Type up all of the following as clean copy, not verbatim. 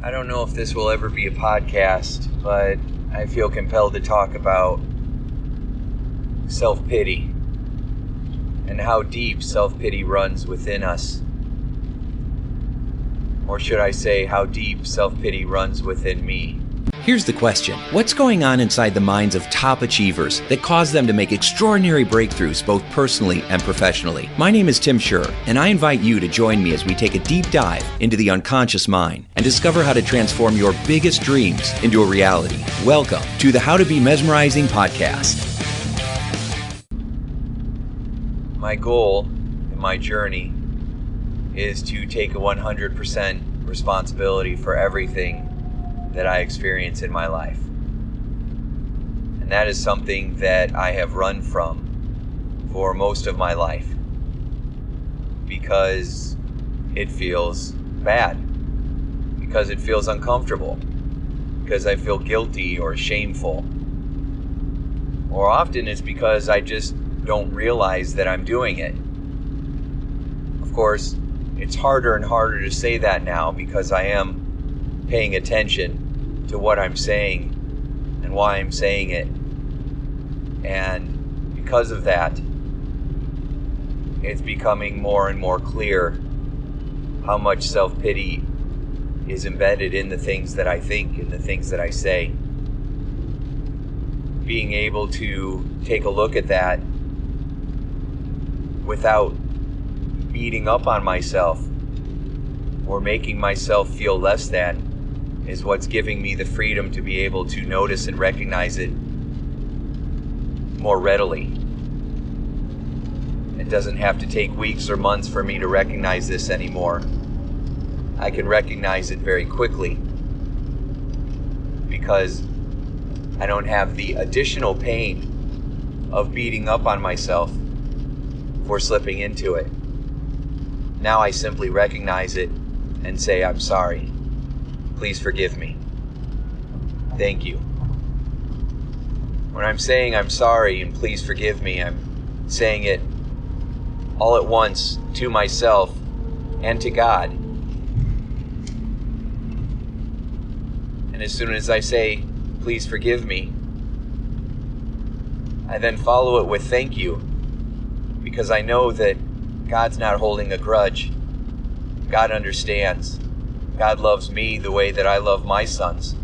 I don't know if this will ever be a podcast, but I feel compelled to talk about self-pity and how deep self-pity runs within us. Or should I say, how deep self-pity runs within me. Here's the question. What's going on inside the minds of top achievers that cause them to make extraordinary breakthroughs both personally and professionally? My name is Tim Shurr, and I invite you to join me as we take a deep dive into the unconscious mind and discover how to transform your biggest dreams into a reality. Welcome to the How to Be Mesmerizing podcast. My goal in my journey is to take a 100% responsibility for everything that I experience in my life. And that is something that I have run from for most of my life because it feels bad, because it feels uncomfortable, because I feel guilty or shameful. Or often it's because I just don't realize that I'm doing it. Of course, it's harder and harder to say that now because I am paying attention to what I'm saying and why I'm saying it. And because of that, it's becoming more and more clear how much self-pity is embedded in the things that I think and the things that I say. Being able to take a look at that without beating up on myself or making myself feel less than is what's giving me the freedom to be able to notice and recognize it more readily. It doesn't have to take weeks or months for me to recognize this anymore. I can recognize it very quickly because I don't have the additional pain of beating up on myself for slipping into it. Now I simply recognize it and say, I'm sorry. Please forgive me. Thank you. When I'm saying I'm sorry and please forgive me, I'm saying it all at once to myself and to God. And as soon as I say, please forgive me, I then follow it with thank you, because I know that God's not holding a grudge. God understands. God loves me the way that I love my sons.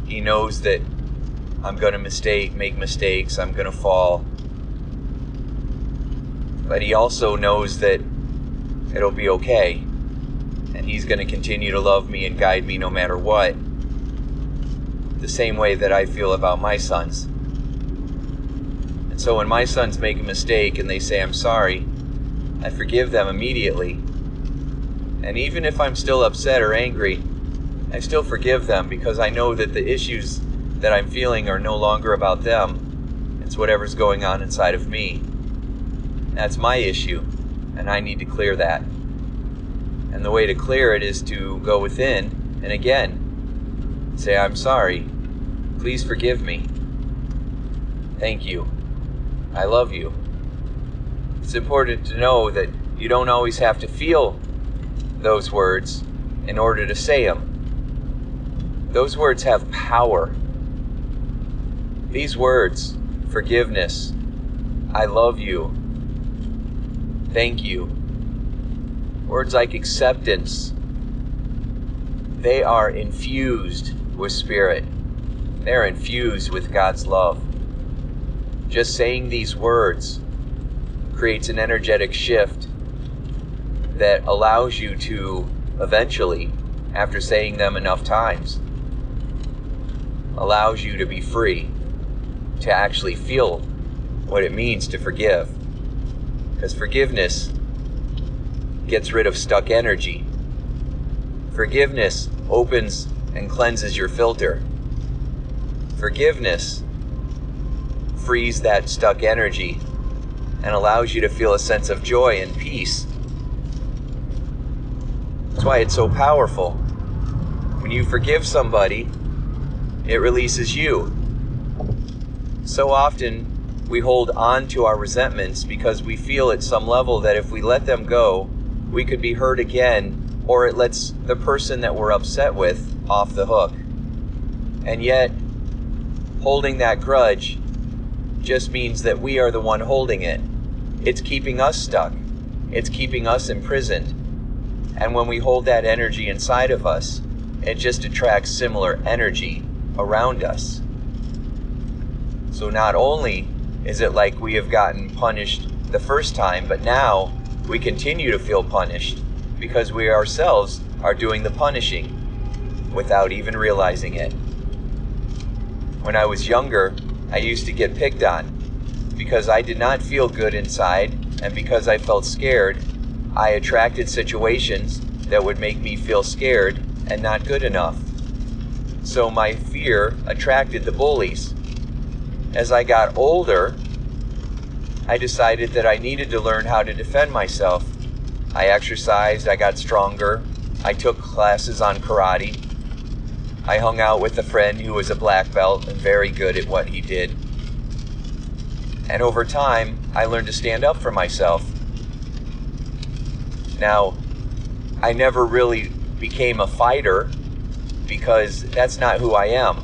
He knows that I'm going to make mistakes, I'm going to fall. But He also knows that it'll be okay. And He's going to continue to love me and guide me no matter what. The same way that I feel about my sons. And so when my sons make a mistake and they say, I'm sorry, I forgive them immediately. And even if I'm still upset or angry, I still forgive them because I know that the issues that I'm feeling are no longer about them. It's whatever's going on inside of me. That's my issue, and I need to clear that. And the way to clear it is to go within and again say, I'm sorry. Please forgive me. Thank you. I love you. It's important to know that you don't always have to feel those words in order to say them. Those words have power. These words, forgiveness, I love you, thank you, words like acceptance, they are infused with spirit. They're infused with God's love. Just saying these words creates an energetic shift that allows you to eventually, after saying them enough times, allows you to be free to actually feel what it means to forgive. Because forgiveness gets rid of stuck energy. Forgiveness opens and cleanses your filter. Forgiveness frees that stuck energy and allows you to feel a sense of joy and peace. That's why it's so powerful. When you forgive somebody, it releases you. So often we hold on to our resentments because we feel at some level that if we let them go, we could be hurt again or it lets the person that we're upset with off the hook. And yet, holding that grudge just means that we are the one holding it. It's keeping us stuck. It's keeping us imprisoned. And when we hold that energy inside of us, it just attracts similar energy around us. So not only is it like we have gotten punished the first time, but now we continue to feel punished because we ourselves are doing the punishing without even realizing it. When I was younger, I used to get picked on because I did not feel good inside, and because I felt scared, I attracted situations that would make me feel scared and not good enough. So my fear attracted the bullies. As I got older, I decided that I needed to learn how to defend myself. I exercised, I got stronger, I took classes on karate. I hung out with a friend who was a black belt and very good at what he did. And over time, I learned to stand up for myself. Now, I never really became a fighter because that's not who I am.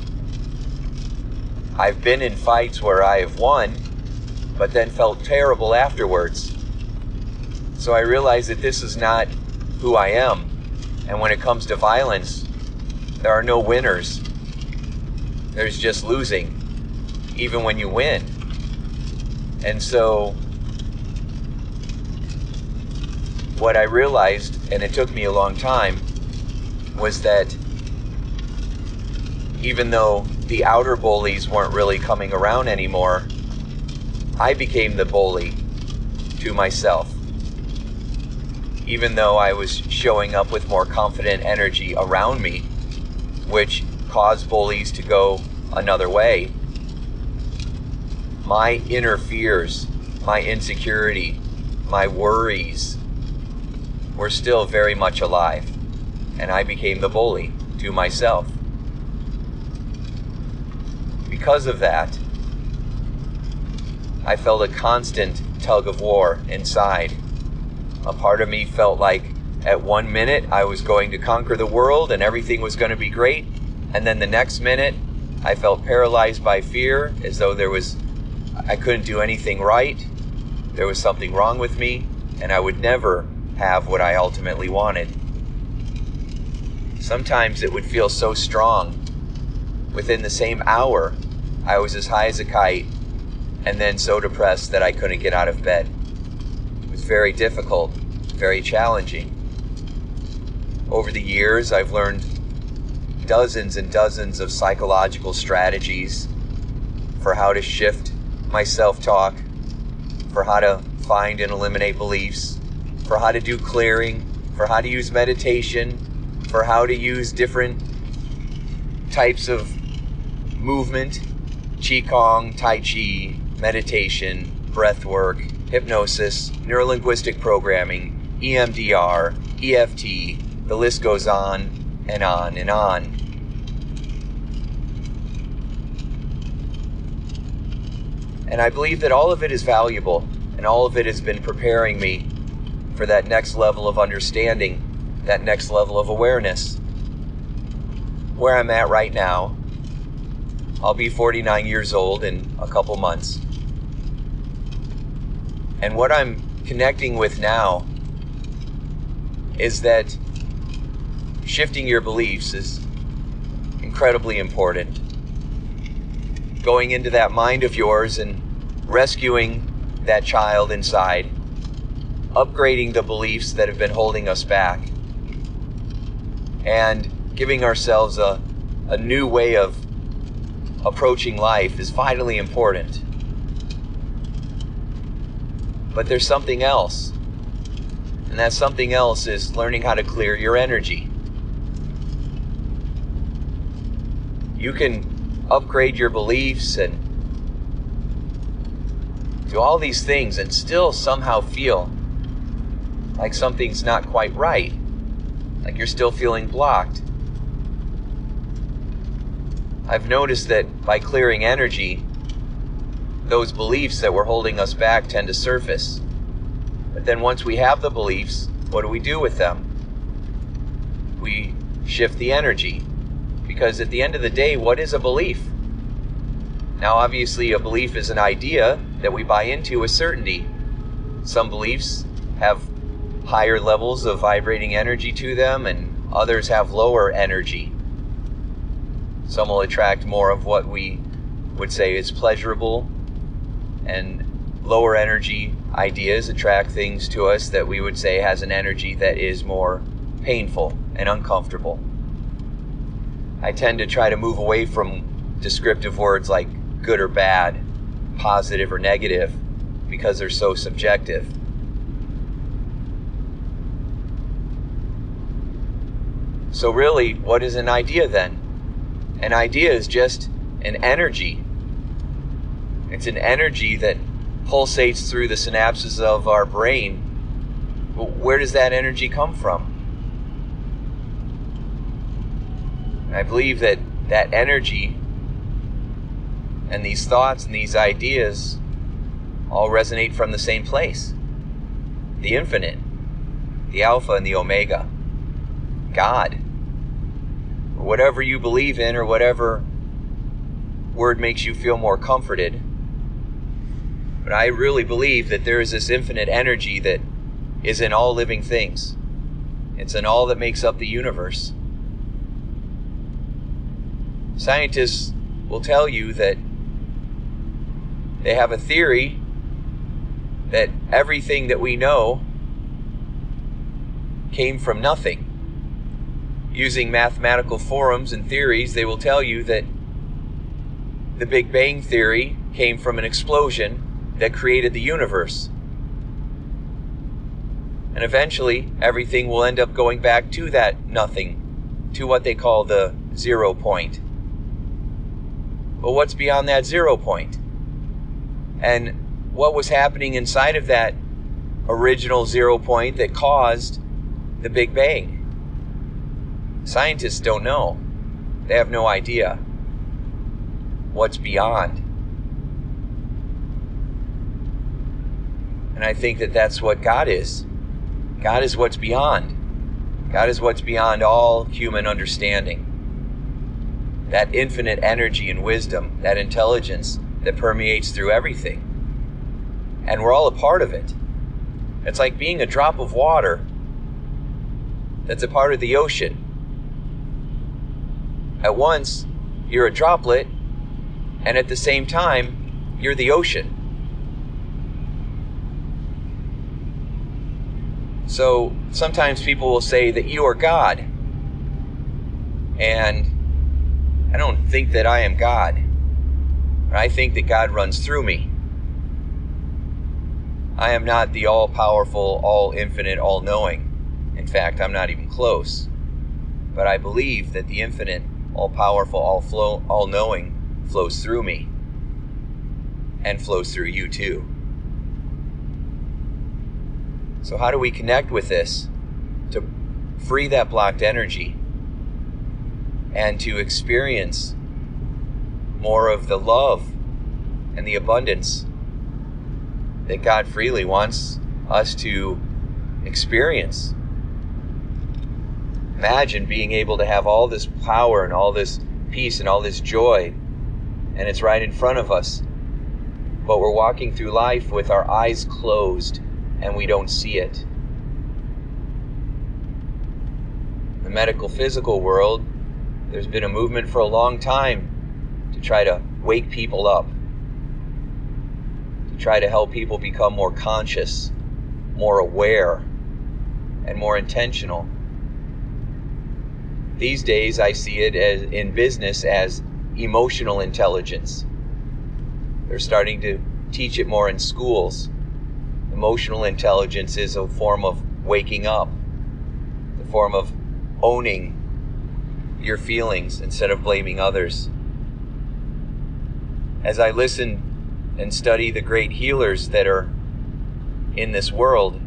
I've been in fights where I have won, but then felt terrible afterwards. So I realized that this is not who I am. And when it comes to violence, there are no winners. There's just losing, even when you win. And so what I realized, and it took me a long time, was that even though the outer bullies weren't really coming around anymore, I became the bully to myself. Even though I was showing up with more confident energy around me, which caused bullies to go another way, my inner fears, my insecurity, my worries were still very much alive, and I became the bully to myself. Because of that, I felt a constant tug of war inside. A part of me felt like at 1 minute I was going to conquer the world and everything was going to be great, and then the next minute I felt paralyzed by fear, as though I couldn't do anything right, there was something wrong with me, and I would never have what I ultimately wanted. Sometimes it would feel so strong. Within the same hour, I was as high as a kite, and then so depressed that I couldn't get out of bed. It was very difficult, very challenging. Over the years, I've learned dozens and dozens of psychological strategies for how to shift my self-talk, for how to find and eliminate beliefs, for how to do clearing, for how to use meditation, for how to use different types of movement, Qigong, Tai Chi, meditation, breath work, hypnosis, neurolinguistic programming, EMDR, EFT, the list goes on and on and on. And I believe that all of it is valuable, and all of it has been preparing me for that next level of understanding, that next level of awareness. Where I'm at right now, I'll be 49 years old in a couple months. And what I'm connecting with now is that shifting your beliefs is incredibly important. Going into that mind of yours and rescuing that child inside, upgrading the beliefs that have been holding us back, and giving ourselves a new way of approaching life is vitally important. But there's something else, and that something else is learning how to clear your energy. You can upgrade your beliefs and do all these things and still somehow feel like something's not quite right, like you're still feeling blocked. I've noticed that by clearing energy, those beliefs that were holding us back tend to surface. But then once we have the beliefs, what do we do with them? we shift the energy. Because at the end of the day, what is a belief? Now, obviously, a belief is an idea that we buy into with certainty. Some beliefs have higher levels of vibrating energy to them, and others have lower energy. Some will attract more of what we would say is pleasurable, and lower energy ideas attract things to us that we would say has an energy that is more painful and uncomfortable. I tend to try to move away from descriptive words like good or bad, positive or negative, because they're so subjective. So really, what is an idea then? An idea is just an energy. It's an energy that pulsates through the synapses of our brain. But where does that energy come from? And I believe that that energy and these thoughts and these ideas all resonate from the same place. The infinite, the Alpha and the Omega, God, or whatever you believe in, or whatever word makes you feel more comforted. But I really believe that there is this infinite energy that is in all living things. It's in all that makes up the universe. Scientists will tell you that they have a theory that everything that we know came from nothing. Using mathematical forms and theories, they will tell you that the Big Bang Theory came from an explosion that created the universe. And eventually, everything will end up going back to that nothing, to what they call the 0 point. But what's beyond that 0 point? And what was happening inside of that original 0 point that caused the Big Bang? Scientists don't know. They have no idea what's beyond. And I think that that's what God is. God is what's beyond. God is what's beyond all human understanding. That infinite energy and wisdom, that intelligence that permeates through everything. And we're all a part of it. It's like being a drop of water that's a part of the ocean. At once, you're a droplet, and at the same time, you're the ocean. So sometimes people will say that you are God. And I don't think that I am God. I think that God runs through me. I am not the all-powerful, all-infinite, all-knowing. In fact, I'm not even close. But I believe that the infinite, all-powerful, all-knowing flows through me. And flows through you too. So how do we connect with this to free that blocked energy and to experience more of the love and the abundance that God freely wants us to experience? Imagine being able to have all this power and all this peace and all this joy, and it's right in front of us, but we're walking through life with our eyes closed and we don't see it. In the medical physical world, there's been a movement for a long time to try to wake people up, to try to help people become more conscious, more aware, and more intentional. These days, I see it as, in business, as emotional intelligence. They're starting to teach it more in schools. Emotional intelligence is a form of waking up, a form of owning your feelings instead of blaming others. As I listen and study the great healers that are in this world,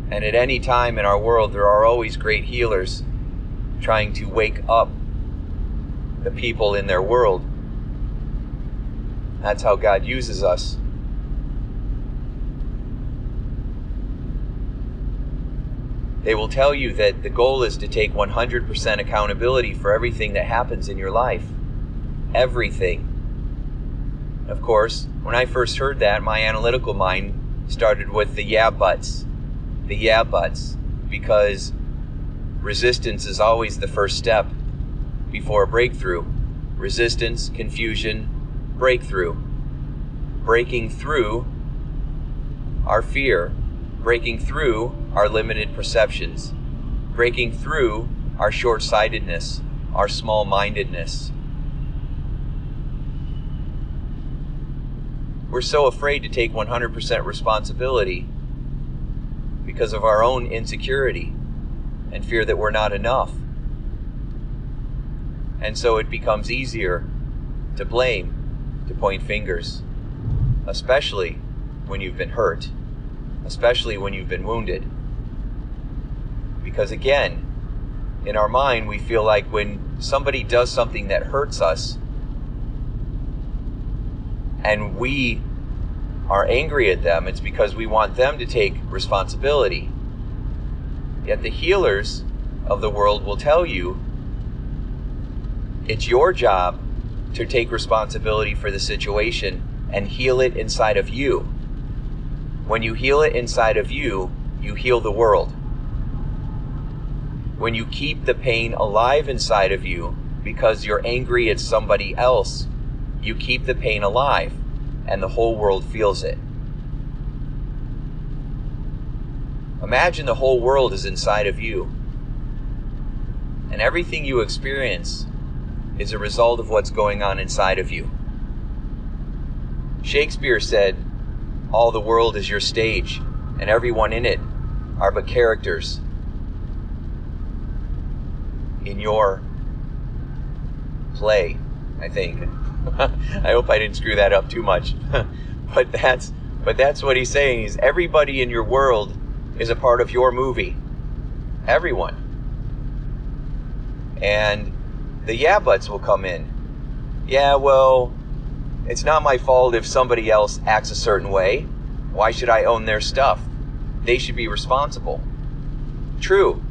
and at any time in our world there are always great healers trying to wake up the people in their world. That's how God uses us. They will tell you that the goal is to take 100% accountability for everything that happens in your life. Everything. Of course, when I first heard that, my analytical mind started with the yeah buts. The yeah buts. Because resistance is always the first step before a breakthrough. Resistance, confusion, breakthrough. Breaking through our fear. Breaking through our limited perceptions. Breaking through our short-sightedness, our small-mindedness. We're so afraid to take 100% responsibility because of our own insecurity and fear that we're not enough. And so it becomes easier to blame, to point fingers, especially when you've been hurt, especially when you've been wounded. Because again, in our mind, we feel like when somebody does something that hurts us, and we are angry at them, it's because we want them to take responsibility. Yet the healers of the world will tell you it's your job to take responsibility for the situation and heal it inside of you. When you heal it inside of you, you heal the world. When you keep the pain alive inside of you because you're angry at somebody else, you keep the pain alive, and the whole world feels it. Imagine the whole world is inside of you, and everything you experience is a result of what's going on inside of you. Shakespeare said, "All the world is your stage, and everyone in it are but characters in your play," I think. I hope I didn't screw that up too much. But that's what he's saying. Is everybody in your world is a part of your movie. Everyone. And the yeah buts will come in. Yeah, well, it's not my fault if somebody else acts a certain way. Why should I own their stuff? They should be responsible. True.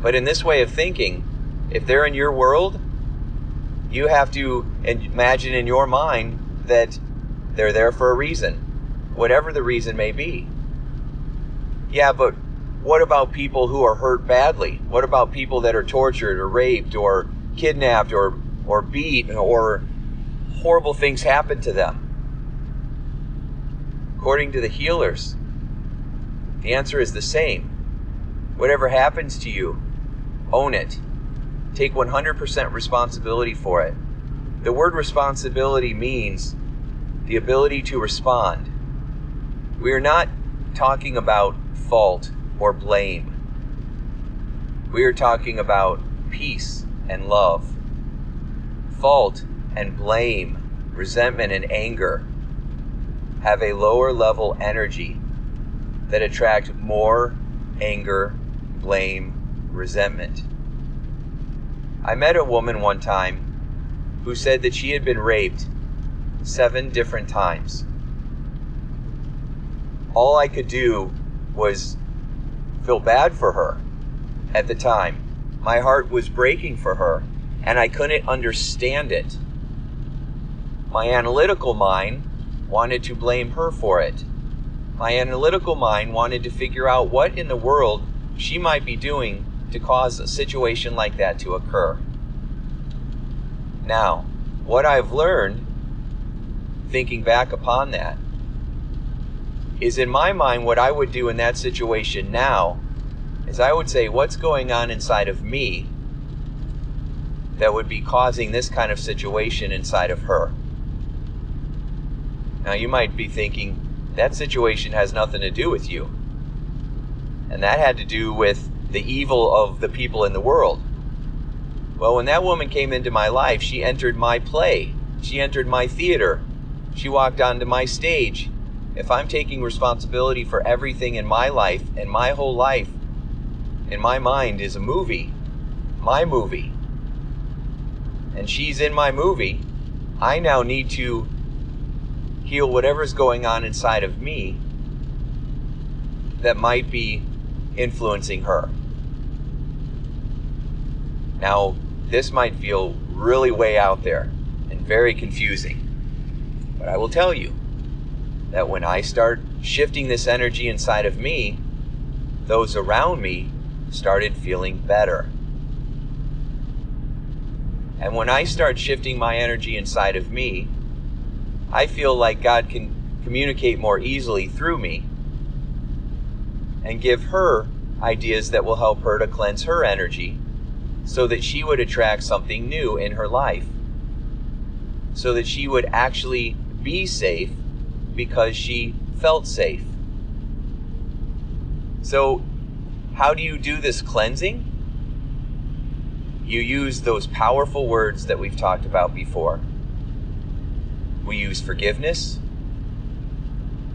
But in this way of thinking, if they're in your world, you have to imagine in your mind that they're there for a reason, whatever the reason may be. Yeah, but what about people who are hurt badly? What about people that are tortured or raped or kidnapped or beat or horrible things happen to them? According to the healers, the answer is the same. Whatever happens to you, own it. Take 100% responsibility for it. The word responsibility means the ability to respond. We are not talking about fault or blame. We are talking about peace and love. Fault and blame, resentment and anger have a lower level energy that attract more anger, blame, resentment. I met a woman one time who said that she had been raped 7 different times. All I could do was feel bad for her at the time. My heart was breaking for her, and I couldn't understand it. My analytical mind wanted to blame her for it. My analytical mind wanted to figure out what in the world she might be doing to cause a situation like that to occur. Now, what I've learned, thinking back upon that, is in my mind what I would do in that situation now is I would say, what's going on inside of me that would be causing this kind of situation inside of her? Now you might be thinking, that situation has nothing to do with you. And that had to do with the evil of the people in the world. Well, when that woman came into my life, she entered my play. She entered my theater. She walked onto my stage. If I'm taking responsibility for everything in my life, and my whole life, in my mind, is a movie, my movie, and she's in my movie, I now need to heal whatever's going on inside of me that might be influencing her. Now, this might feel really way out there and very confusing, but I will tell you that when I start shifting this energy inside of me, those around me started feeling better. And when I start shifting my energy inside of me, I feel like God can communicate more easily through me and give her ideas that will help her to cleanse her energy so that she would attract something new in her life, so that she would actually be safe because she felt safe. So, how do you do this cleansing? You use those powerful words that we've talked about before. We use forgiveness,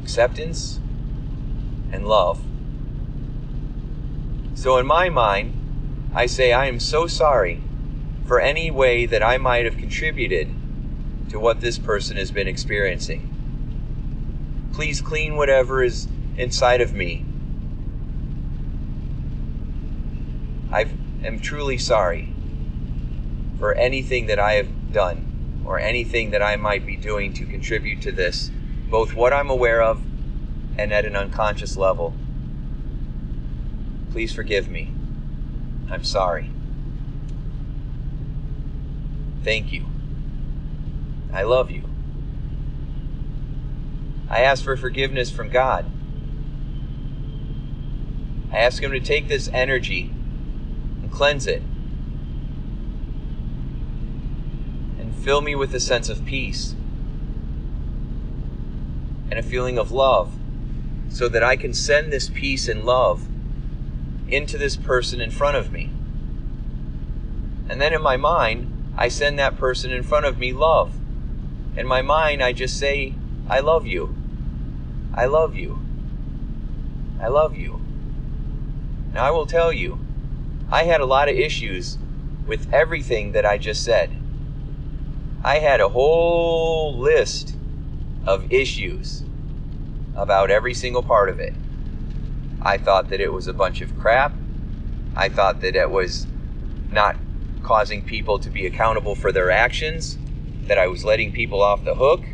acceptance, and love. So in my mind, I say I am so sorry for any way that I might have contributed to what this person has been experiencing. Please clean whatever is inside of me. I am truly sorry for anything that I have done or anything that I might be doing to contribute to this, both what I'm aware of and at an unconscious level. Please forgive me. I'm sorry. Thank you. I love you. I ask for forgiveness from God. I ask Him to take this energy and cleanse it and fill me with a sense of peace and a feeling of love so that I can send this peace and love into this person in front of me. And then in my mind, I send that person in front of me love. In my mind, I just say, I love you. I love you. I love you. Now I will tell you, I had a lot of issues with everything that I just said. I had a whole list of issues about every single part of it. I thought that it was a bunch of crap. I thought that it was not causing people to be accountable for their actions, that I was letting people off the hook,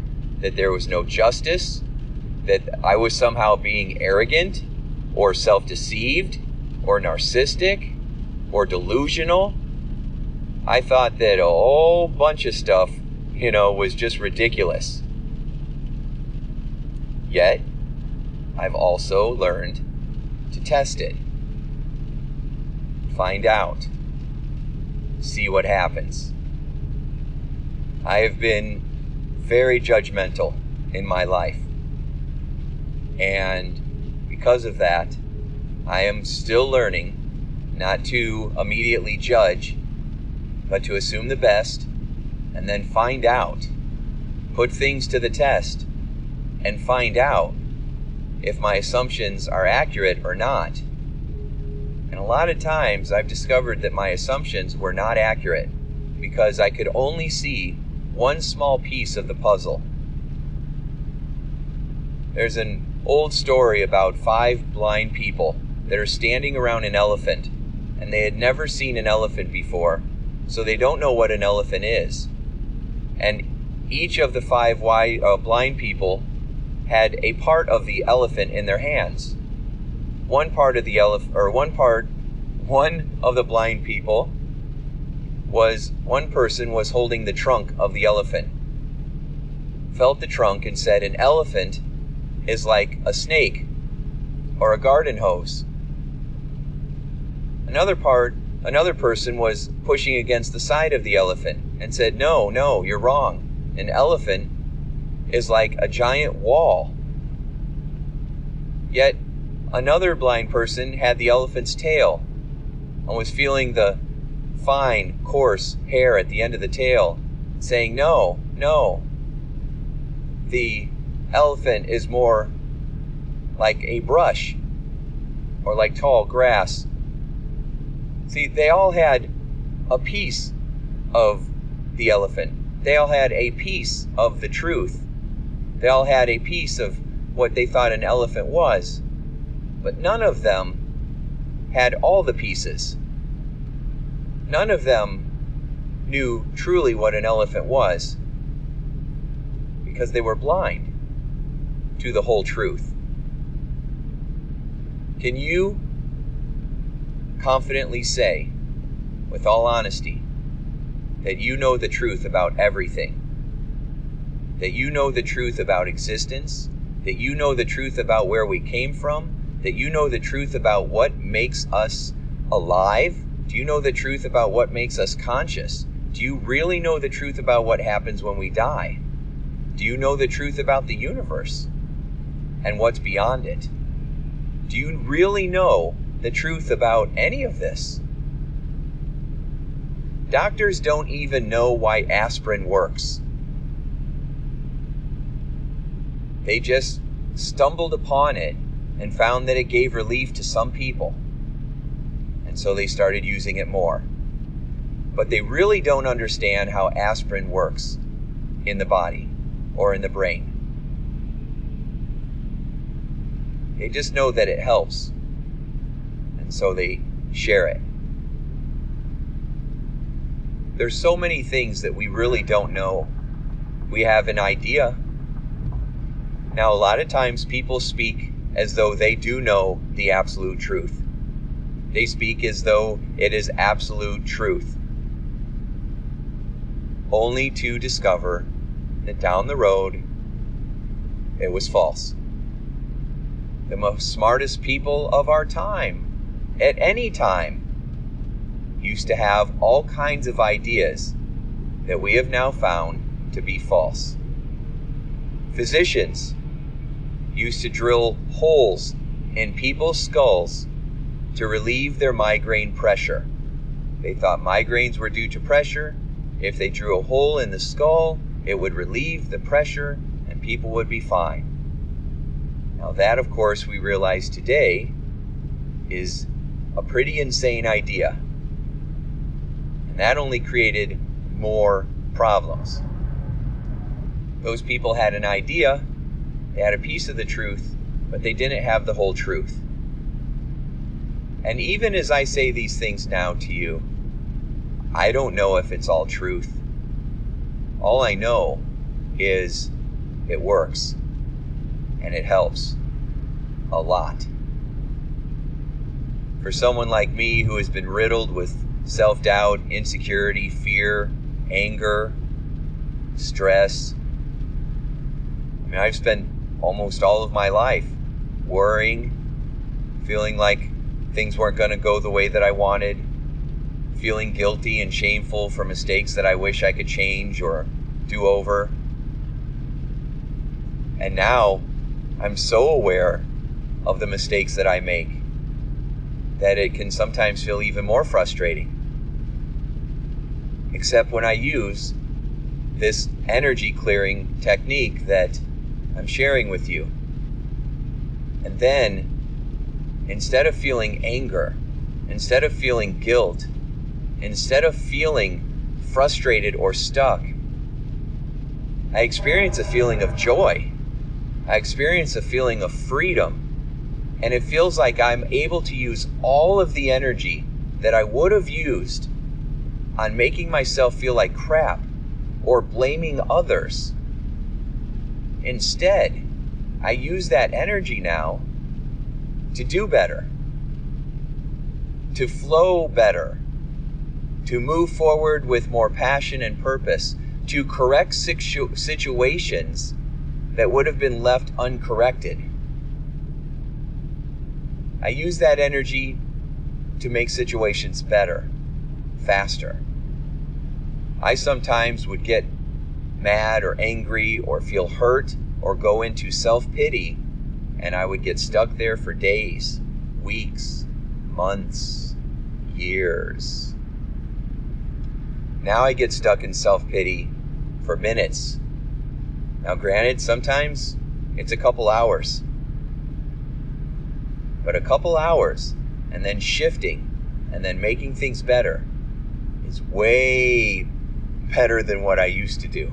that there was no justice, that I was somehow being arrogant or self-deceived or narcissistic or delusional. I thought that a whole bunch of stuff, was just ridiculous. Yet, I've also learned to test it, find out, see what happens. I have been very judgmental in my life, and because of that, I am still learning not to immediately judge, but to assume the best and then find out, put things to the test and find out if my assumptions are accurate or not. And a lot of times I've discovered that my assumptions were not accurate because I could only see one small piece of the puzzle. There's an old story about 5 blind people that are standing around an elephant, and they had never seen an elephant before, so they don't know what an elephant is. And each of the 5 blind people had a part of the elephant in their hands. One of the blind people one person was holding the trunk of the elephant, felt the trunk and said, an elephant is like a snake or a garden hose. Another person was pushing against the side of the elephant and said, no, you're wrong. An elephant is like a giant wall. Yet another blind person had the elephant's tail and was feeling the fine, coarse hair at the end of the tail, saying, no, the elephant is more like a brush or like tall grass. See, they all had a piece of the elephant. They all had a piece of the truth. They all had a piece of what they thought an elephant was. But none of them had all the pieces. none of them knew truly what an elephant was because they were blind to the whole truth. Can you confidently say, with all honesty, that you know the truth about everything? That you know the truth about existence? That you know the truth about where we came from? That you know the truth about what makes us alive? Do you know the truth about what makes us conscious? Do you really know the truth about what happens when we die? Do you know the truth about the universe and what's beyond it? Do you really know the truth about any of this? Doctors don't even know why aspirin works. They just stumbled upon it and found that it gave relief to some people. And so they started using it more. But they really don't understand how aspirin works in the body or in the brain. They just know that it helps. And so they share it. There's so many things that we really don't know. We have an idea. Now, a lot of times people speak as though they do know the absolute truth. They speak as though it is absolute truth, only to discover that down the road it was false. The most smartest people of our time, at any time, used to have all kinds of ideas that we have now found to be false. Physicians used to drill holes in people's skulls to relieve their migraine pressure. They thought migraines were due to pressure. If they drew a hole in the skull, it would relieve the pressure and people would be fine. Now that, of course, we realize today is a pretty insane idea. And that only created more problems. Those people had an idea, they had a piece of the truth, but they didn't have the whole truth. And even as I say these things now to you, I don't know if it's all truth. All I know is it works, and it helps a lot. For someone like me who has been riddled with self-doubt, insecurity, fear, anger, stress, I've spent almost all of my life worrying, feeling like things weren't going to go the way that I wanted, feeling guilty and shameful for mistakes that I wish I could change or do over. And now I'm so aware of the mistakes that I make that it can sometimes feel even more frustrating. Except when I use this energy clearing technique that I'm sharing with you. And then, instead of feeling anger, instead of feeling guilt, instead of feeling frustrated or stuck, I experience a feeling of joy. I experience a feeling of freedom. And it feels like I'm able to use all of the energy that I would have used on making myself feel like crap or blaming others. Instead, I use that energy now to do better, to flow better, to move forward with more passion and purpose, to correct situations that would have been left uncorrected. I use that energy to make situations better, faster. I sometimes would get mad or angry or feel hurt or go into self-pity, and I would get stuck there for days, weeks, months, years. Now I get stuck in self-pity for minutes. Now granted, sometimes it's a couple hours. But a couple hours and then shifting and then making things better is way better than what I used to do.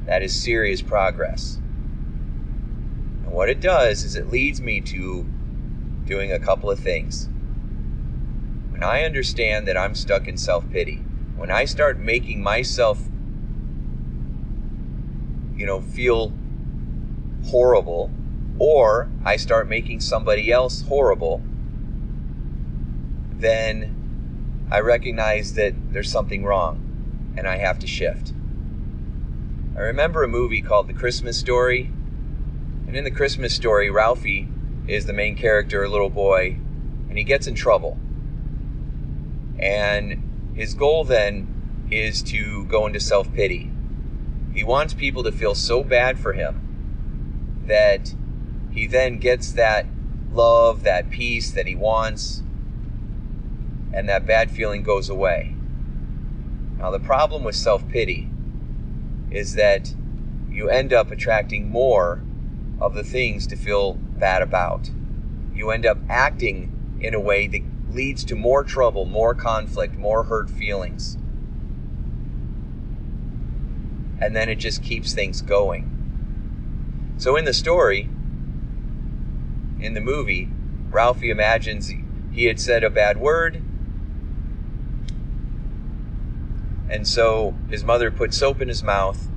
That is serious progress. And what it does is it leads me to doing a couple of things. When I understand that I'm stuck in self-pity, when I start making myself, feel horrible, or I start making somebody else horrible, then I recognize that there's something wrong and I have to shift. I remember a movie called The Christmas Story, and in The Christmas Story, Ralphie is the main character, a little boy, and he gets in trouble. And his goal then is to go into self-pity. He wants people to feel so bad for him that he then gets that love, that peace that he wants, and that bad feeling goes away. Now, the problem with self-pity is that you end up attracting more of the things to feel bad about. You end up acting in a way that leads to more trouble, more conflict, more hurt feelings. And then it just keeps things going. So in the story, in the movie, Ralphie imagines he had said a bad word, and so his mother put soap in his mouth.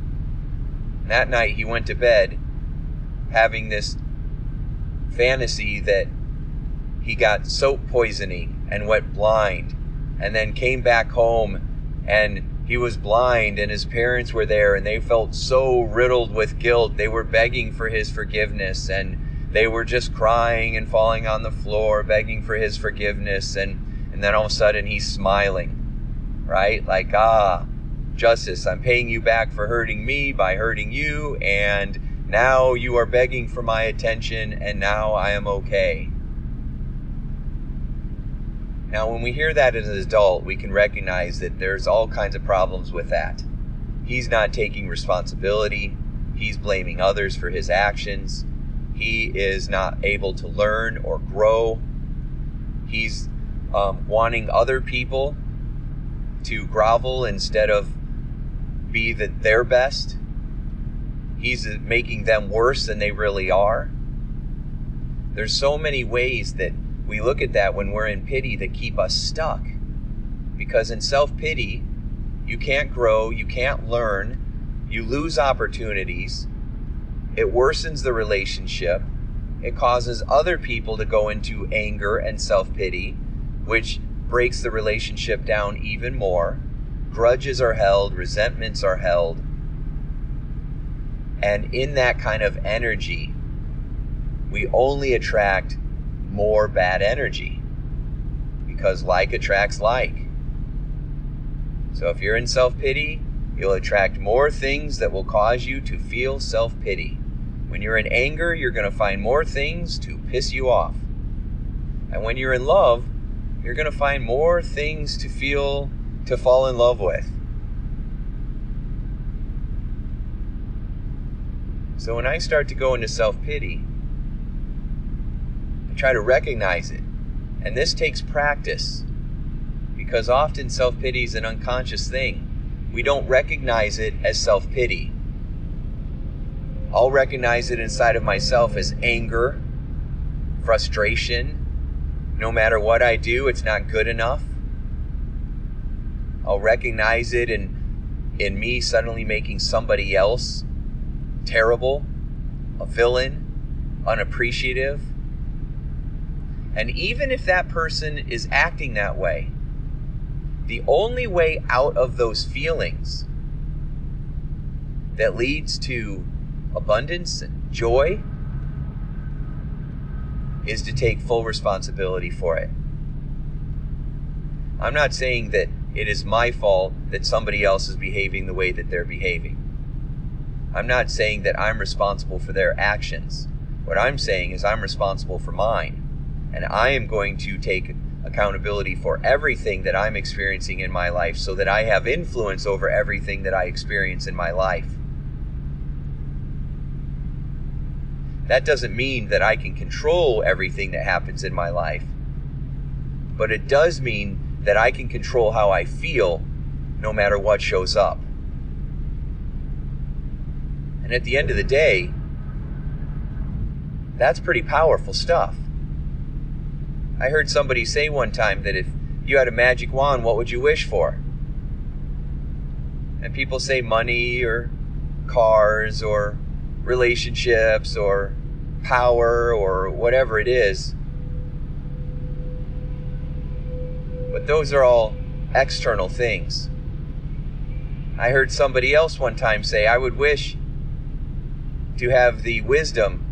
And that night he went to bed having this fantasy that he got soap poisoning and went blind, and then came back home and he was blind, and his parents were there, and they felt so riddled with guilt. They were begging for his forgiveness, and they were just crying and falling on the floor begging for his forgiveness, and then all of a sudden he's smiling, right? Like, justice, I'm paying you back for hurting me by hurting you, and now you are begging for my attention, and now I am okay. Now, when we hear that as an adult, we can recognize that there's all kinds of problems with that. He's not taking responsibility. He's blaming others for his actions. He is not able to learn or grow. He's wanting other people to grovel instead of be their best. He's making them worse than they really are. There's so many ways that we look at that when we're in pity that keep us stuck. Because in self-pity, you can't grow, you can't learn, you lose opportunities, it worsens the relationship, it causes other people to go into anger and self-pity, which breaks the relationship down even more. Grudges are held, resentments are held. And in that kind of energy, we only attract more bad energy, because like attracts like. So if you're in self-pity, you'll attract more things that will cause you to feel self-pity. When you're in anger, you're going to find more things to piss you off. And when you're in love, you're going to find more things to fall in love with. So when I start to go into self-pity, I try to recognize it. And this takes practice, because often self-pity is an unconscious thing. We don't recognize it as self-pity. I'll recognize it inside of myself as anger, frustration. No matter what I do, it's not good enough. I'll recognize it in me suddenly making somebody else terrible, a villain, unappreciative. And even if that person is acting that way, the only way out of those feelings that leads to abundance and joy is to take full responsibility for it. I'm not saying that it is my fault that somebody else is behaving the way that they're behaving. I'm not saying that I'm responsible for their actions. What I'm saying is I'm responsible for mine. And I am going to take accountability for everything that I'm experiencing in my life, so that I have influence over everything that I experience in my life. That doesn't mean that I can control everything that happens in my life, but it does mean that I can control how I feel no matter what shows up. And at the end of the day, that's pretty powerful stuff. I heard somebody say one time that you had a magic wand, what would you wish for? And people say money or cars or relationships or power or whatever it is. But those are all external things. I heard somebody else one time say, I would wish to have the wisdom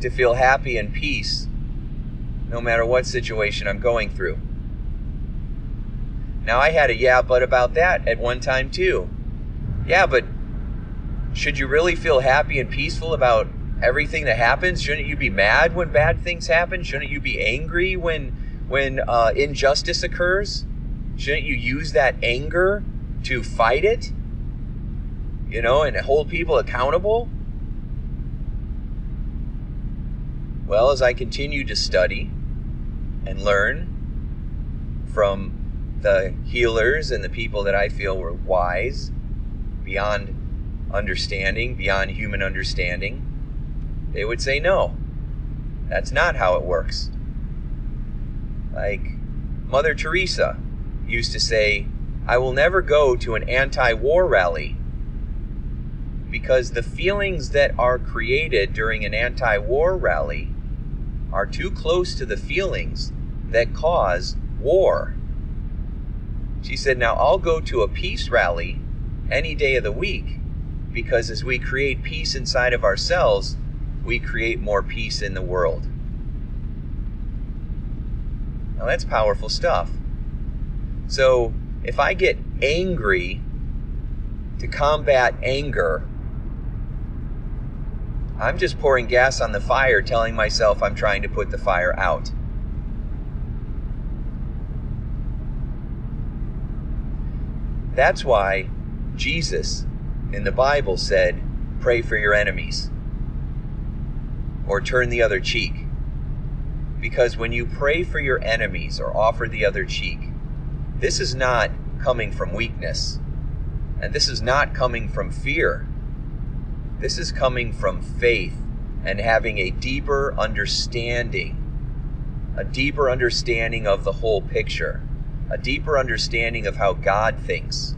to feel happy and peace no matter what situation I'm going through. Now, I had a yeah, but about that at one time too. Yeah, but should you really feel happy and peaceful about everything that happens? Shouldn't you be mad when bad things happen? Shouldn't you be angry when injustice occurs? Shouldn't you use that anger to fight it? And hold people accountable? Well, as I continue to study and learn from the healers and the people that I feel were wise, beyond understanding, beyond human understanding, they would say, no, that's not how it works. Like Mother Teresa used to say, I will never go to an anti-war rally because the feelings that are created during an anti-war rally are too close to the feelings that cause war. She said, now I'll go to a peace rally any day of the week because as we create peace inside of ourselves, we create more peace in the world. Now that's powerful stuff. So if I get angry to combat anger, I'm just pouring gas on the fire, telling myself I'm trying to put the fire out. That's why Jesus in the Bible said, pray for your enemies, or turn the other cheek. Because when you pray for your enemies or offer the other cheek, this is not coming from weakness, and this is not coming from fear. This is coming from faith and having a deeper understanding of the whole picture, a deeper understanding of how God thinks.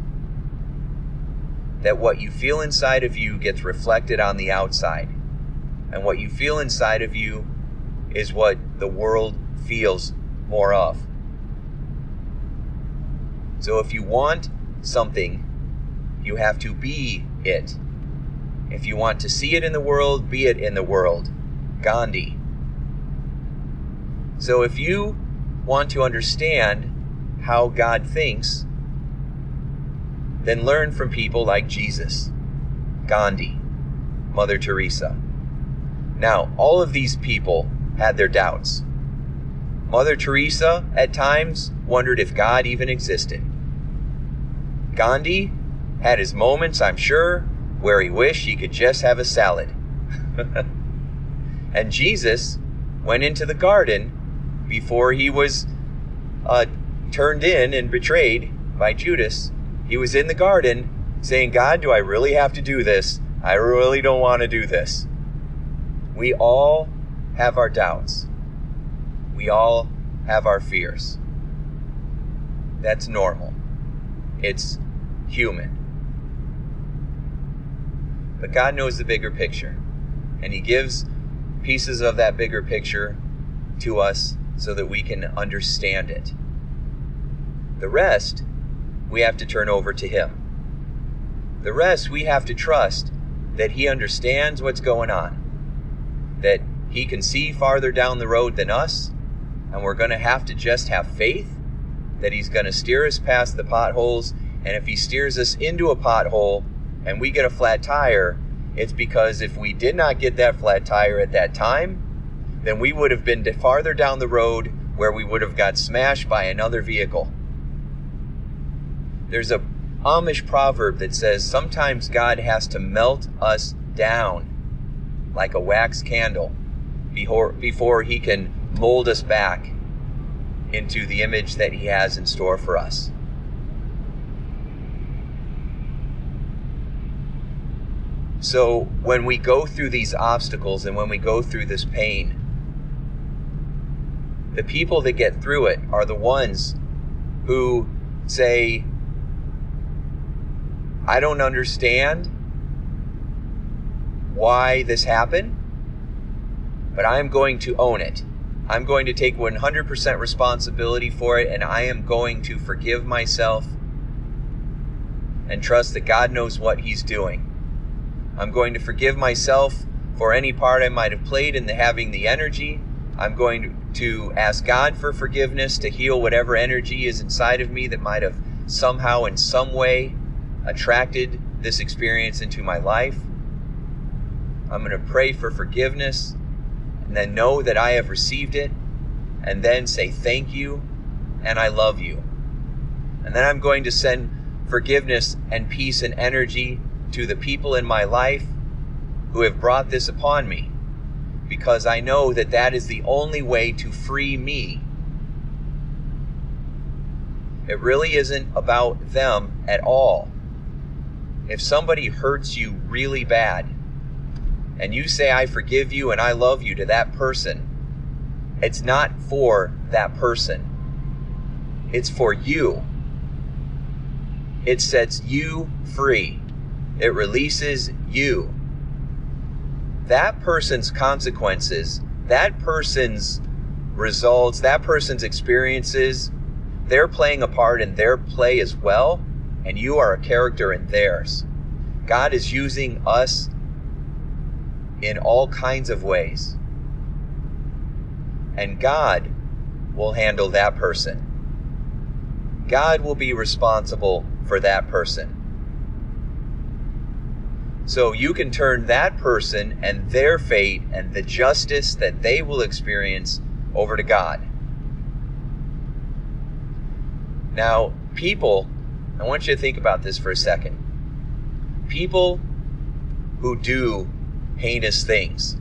That what you feel inside of you gets reflected on the outside, and what you feel inside of you is what the world feels more of. So if you want something, you have to be it. If you want to see it in the world, be it in the world. Gandhi. So if you want to understand how God thinks, then learn from people like Jesus, Gandhi, Mother Teresa. Now, all of these people had their doubts. Mother Teresa, at times, wondered if God even existed. Gandhi had his moments, I'm sure, where he wished he could just have a salad. And Jesus went into the garden before he was turned in and betrayed by Judas. He was in the garden saying, God, do I really have to do this? I really don't want to do this. We all have our doubts. We all have our fears. That's normal. It's human. But God knows the bigger picture, and He gives pieces of that bigger picture to us so that we can understand it. The rest, we have to turn over to Him. The rest, we have to trust that He understands what's going on, that He can see farther down the road than us, and we're going to have to just have faith that He's going to steer us past the potholes, and if He steers us into a pothole, and we get a flat tire, it's because if we did not get that flat tire at that time, then we would have been farther down the road where we would have got smashed by another vehicle. There's a Amish proverb that says sometimes God has to melt us down like a wax candle before He can mold us back into the image that He has in store for us. So when we go through these obstacles and when we go through this pain, the people that get through it are the ones who say, I don't understand why this happened, but I am going to own it. I'm going to take 100% responsibility for it, and I am going to forgive myself and trust that God knows what He's doing. I'm going to forgive myself for any part I might have played in having the energy. I'm going to ask God for forgiveness to heal whatever energy is inside of me that might have somehow in some way attracted this experience into my life. I'm going to pray for forgiveness and then know that I have received it, and then say thank you and I love you. And then I'm going to send forgiveness and peace and energy to the people in my life who have brought this upon me, because I know that that is the only way to free me. It really isn't about them at all. If somebody hurts you really bad, and you say, I forgive you and I love you to that person, it's not for that person. It's for you. It sets you free. It releases you. That person's consequences, that person's results, that person's experiences, they're playing a part in their play as well, and you are a character in theirs. God is using us in all kinds of ways. And God will handle that person. God will be responsible for that person. So you can turn that person and their fate and the justice that they will experience over to God. Now, people, I want you to think about this for a second. People who do heinous things,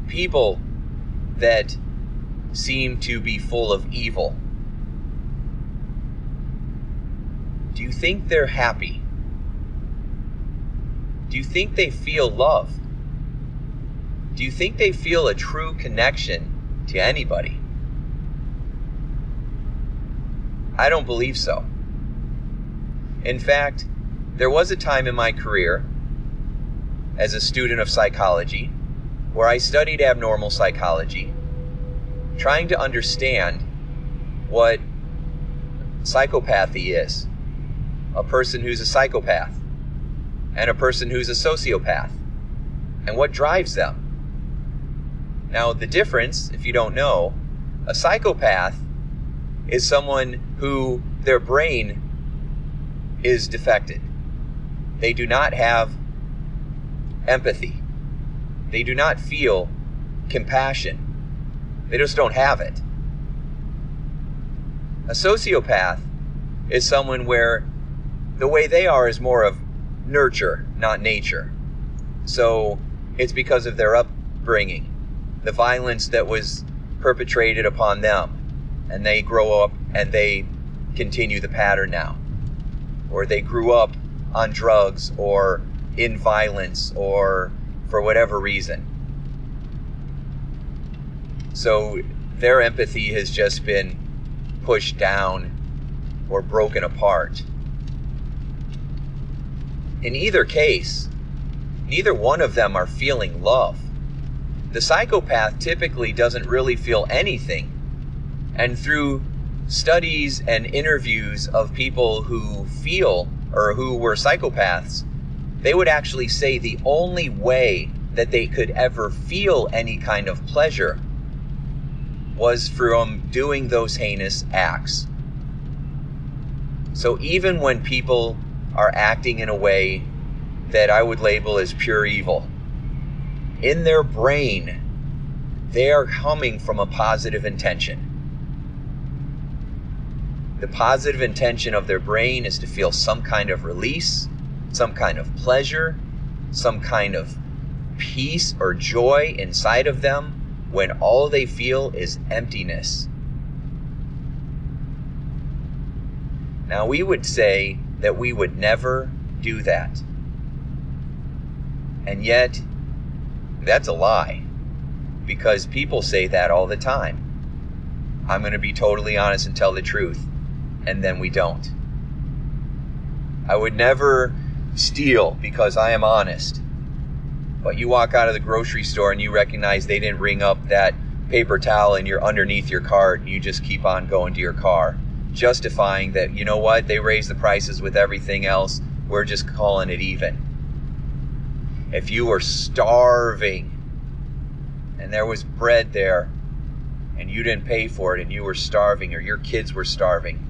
people that seem to be full of evil, do you think they're happy? Do you think they feel love? Do you think they feel a true connection to anybody? I don't believe so. In fact, there was a time in my career as a student of psychology where I studied abnormal psychology, trying to understand what psychopathy is. A person who's a psychopath and a person who's a sociopath, and what drives them. Now, the difference, if you don't know, a psychopath is someone who their brain is defected. They do not have empathy. They do not feel compassion. They just don't have it. A sociopath is someone where the way they are is more of nurture, not nature. So it's because of their upbringing, the violence that was perpetrated upon them, and they grow up and they continue the pattern now. Or they grew up on drugs or in violence or for whatever reason. So their empathy has just been pushed down or broken apart. In either case, neither one of them are feeling love. The psychopath typically doesn't really feel anything. And through studies and interviews of people who feel or who were psychopaths, they would actually say the only way that they could ever feel any kind of pleasure was from doing those heinous acts. So even when people are acting in a way that I would label as pure evil, in their brain, they are coming from a positive intention. The positive intention of their brain is to feel some kind of release, some kind of pleasure, some kind of peace or joy inside of them when all they feel is emptiness. Now, we would say that we would never do that. And yet, that's a lie, because people say that all the time. I'm going to be totally honest and tell the truth. And then we don't. I would never steal because I am honest. But you walk out of the grocery store and you recognize they didn't ring up that paper towel and you're underneath your cart, and you just keep on going to your car, justifying that, you know what, they raised the prices with everything else, we're just calling it even. If you were starving and there was bread there and you didn't pay for it and you were starving, or your kids were starving,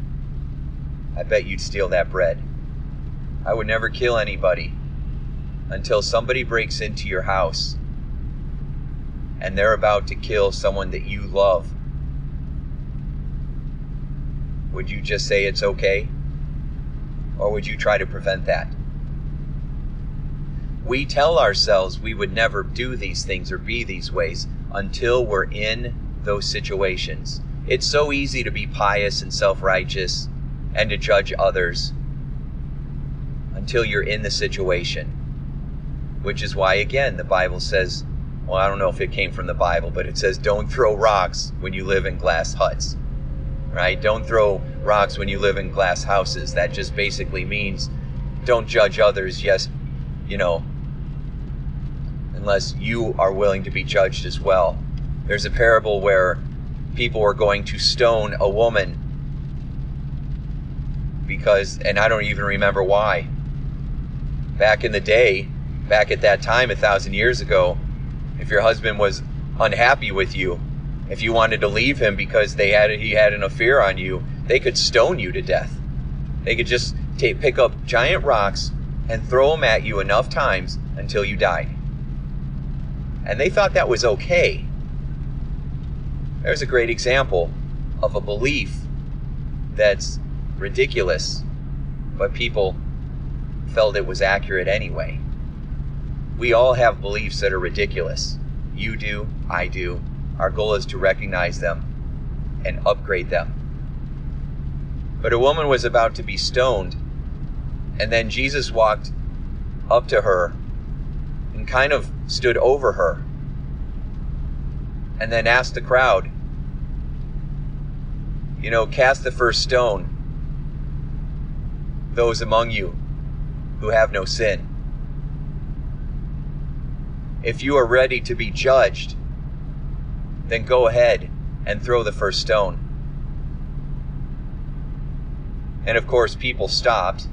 I bet you'd steal that bread. I would never kill anybody until somebody breaks into your house and they're about to kill someone that you love. Would you just say it's okay? Or would you try to prevent that? We tell ourselves we would never do these things or be these ways until we're in those situations. It's so easy to be pious and self-righteous and to judge others until you're in the situation. Which is why, again, the Bible says, well, I don't know if it came from the Bible, but it says don't throw rocks when you live in glass huts. Right? Don't throw rocks when you live in glass houses. That just basically means don't judge others, yes, unless you are willing to be judged as well. There's a parable where people were going to stone a woman because, and I don't even remember why. Back in the day, back at that time, 1,000 years ago, if your husband was unhappy with you, if you wanted to leave him because he had an affair on you, they could stone you to death. They could just pick up giant rocks and throw them at you enough times until you died. And they thought that was okay. There's a great example of a belief that's ridiculous, but people felt it was accurate anyway. We all have beliefs that are ridiculous. You do, I do. Our goal is to recognize them and upgrade them. But a woman was about to be stoned, and then Jesus walked up to her and kind of stood over her, and then asked the crowd, cast the first stone, those among you who have no sin. If you are ready to be judged, then go ahead and throw the first stone. And of course, people stopped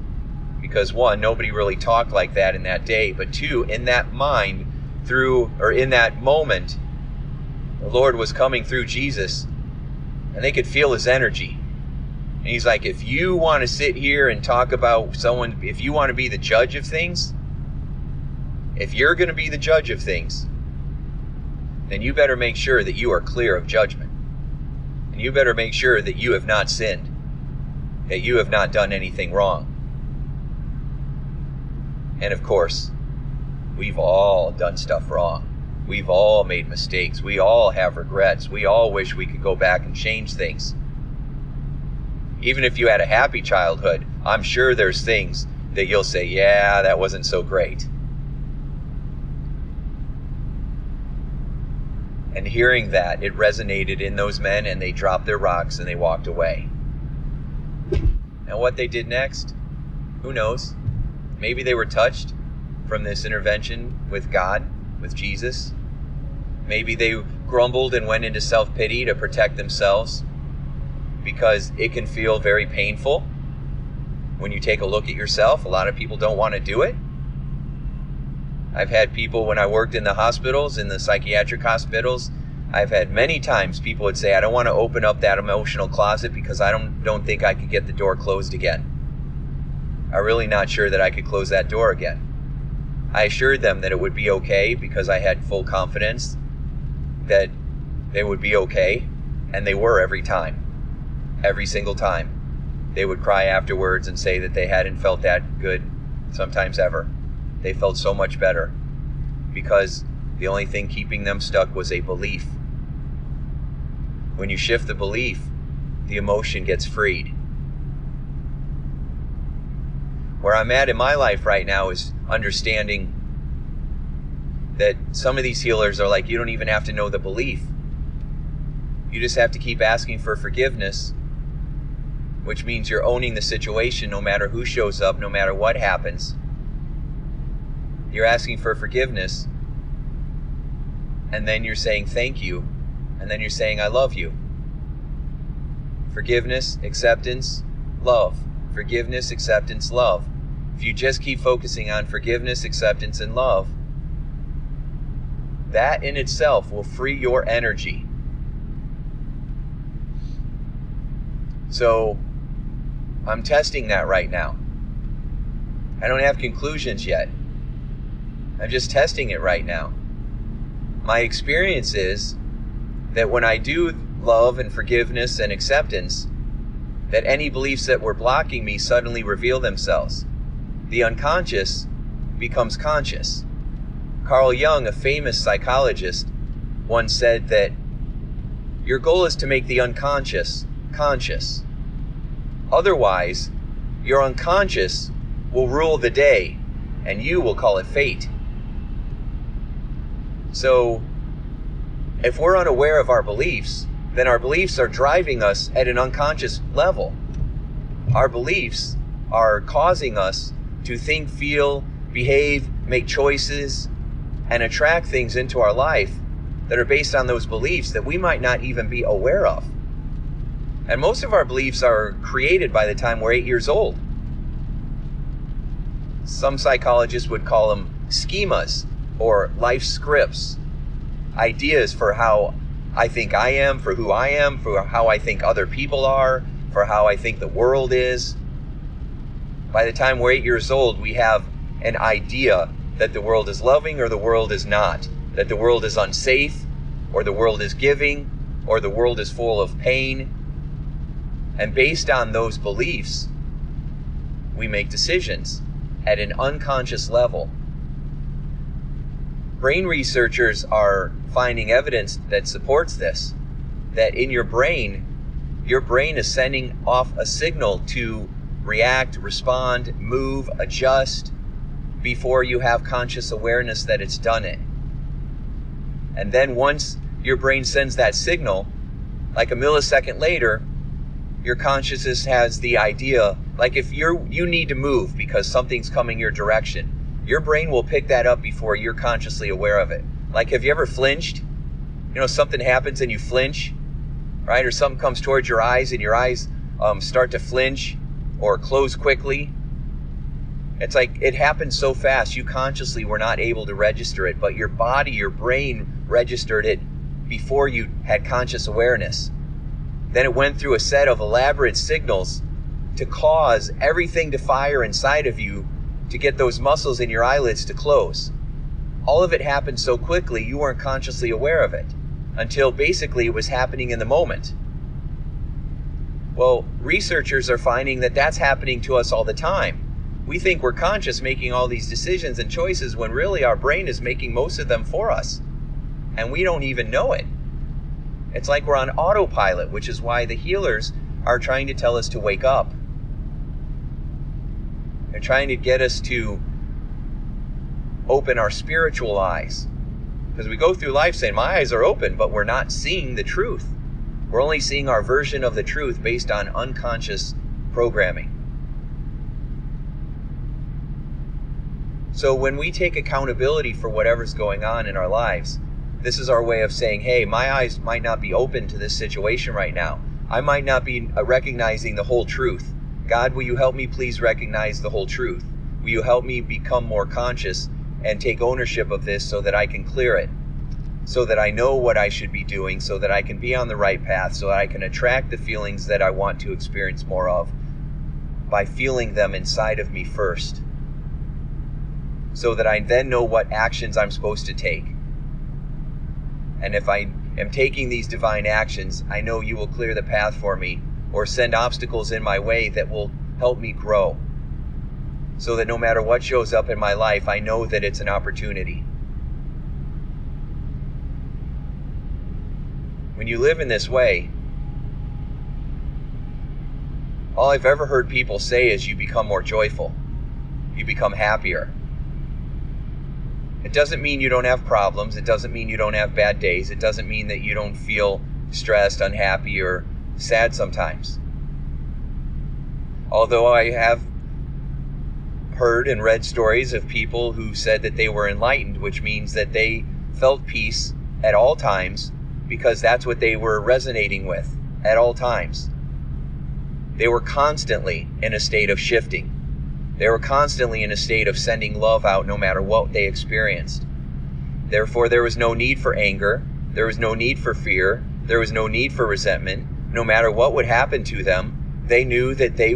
because, one, nobody really talked like that in that day, but two, in that in that moment, the Lord was coming through Jesus, and they could feel his energy. And he's like, if you want to sit here and talk about someone, if you want to be the judge of things, if you're going to be the judge of things, then you better make sure that you are clear of judgment. And you better make sure that you have not sinned, that you have not done anything wrong. And of course, we've all done stuff wrong. We've all made mistakes. We all have regrets. We all wish we could go back and change things. Even if you had a happy childhood, I'm sure there's things that you'll say, yeah, that wasn't so great. And hearing that, it resonated in those men, and they dropped their rocks and they walked away. And what they did next, who knows? Maybe they were touched from this intervention with God, with Jesus. Maybe they grumbled and went into self-pity to protect themselves, because it can feel very painful when you take a look at yourself. A lot of people don't want to do it. I've had people, when I worked in the hospitals, in the psychiatric hospitals, I've had many times people would say, I don't want to open up that emotional closet because I don't think I could get the door closed again. I'm really not sure that I could close that door again. I assured them that it would be okay because I had full confidence that they would be okay, and they were every time. Every single time. They would cry afterwards and say that they hadn't felt that good, sometimes ever. They felt so much better because the only thing keeping them stuck was a belief. When you shift the belief, the emotion gets freed. Where I'm at in my life right now is understanding that some of these healers are like, you don't even have to know the belief. You just have to keep asking for forgiveness, which means you're owning the situation no matter who shows up, no matter what happens. You're asking for forgiveness, and then you're saying thank you, and then you're saying I love you. Forgiveness, acceptance, love. Forgiveness, acceptance, love. If you just keep focusing on forgiveness, acceptance, and love, that in itself will free your energy. So, I'm testing that right now. I don't have conclusions yet. I'm just testing it right now. My experience is that when I do love and forgiveness and acceptance, that any beliefs that were blocking me suddenly reveal themselves. The unconscious becomes conscious. Carl Jung, a famous psychologist, once said that your goal is to make the unconscious conscious. Otherwise, your unconscious will rule the day, and you will call it fate. So, if we're unaware of our beliefs, then our beliefs are driving us at an unconscious level. Our beliefs are causing us to think, feel, behave, make choices, and attract things into our life that are based on those beliefs that we might not even be aware of. And most of our beliefs are created by the time we're 8 years old. Some psychologists would call them schemas or life scripts, ideas for how I think I am, for who I am, for how I think other people are, for how I think the world is. By the time we're 8 years old, we have an idea that the world is loving or the world is not, that the world is unsafe or the world is giving or the world is full of pain. And based on those beliefs, we make decisions at an unconscious level. Brain researchers are finding evidence that supports this, that in your brain is sending off a signal to react, respond, move, adjust before you have conscious awareness that it's done it. And then once your brain sends that signal, like a millisecond later, your consciousness has the idea, like if you need to move because something's coming your direction, your brain will pick that up before you're consciously aware of it. Like, have you ever flinched? You know, something happens and you flinch, right? Or something comes towards your eyes and your eyes start to flinch or close quickly. It's like it happened so fast you consciously were not able to register it, but your body, your brain registered it before you had conscious awareness. Then it went through a set of elaborate signals to cause everything to fire inside of you to get those muscles in your eyelids to close. All of it happened so quickly you weren't consciously aware of it until basically it was happening in the moment. Well, researchers are finding that that's happening to us all the time. We think we're conscious making all these decisions and choices when really our brain is making most of them for us. And we don't even know it. It's like we're on autopilot, which is why the healers are trying to tell us to wake up. They're trying to get us to open our spiritual eyes. Because we go through life saying, my eyes are open, but we're not seeing the truth. We're only seeing our version of the truth based on unconscious programming. So when we take accountability for whatever's going on in our lives, this is our way of saying, hey, my eyes might not be open to this situation right now. I might not be recognizing the whole truth. God, will you help me please recognize the whole truth? Will you help me become more conscious and take ownership of this so that I can clear it? So that I know what I should be doing, so that I can be on the right path, so that I can attract the feelings that I want to experience more of by feeling them inside of me first. So that I then know what actions I'm supposed to take. And if I am taking these divine actions, I know you will clear the path for me or send obstacles in my way that will help me grow. So that no matter what shows up in my life, I know that it's an opportunity. When you live in this way, all I've ever heard people say is you become more joyful. You become happier. It doesn't mean you don't have problems. It doesn't mean you don't have bad days. It doesn't mean that you don't feel stressed, unhappy, or sad sometimes. Although I have heard and read stories of people who said that they were enlightened, which means that they felt peace at all times because that's what they were resonating with at all times. They were constantly in a state of shifting. They were constantly in a state of sending love out no matter what they experienced. Therefore, there was no need for anger. There was no need for fear. There was no need for resentment. No matter what would happen to them, they knew that they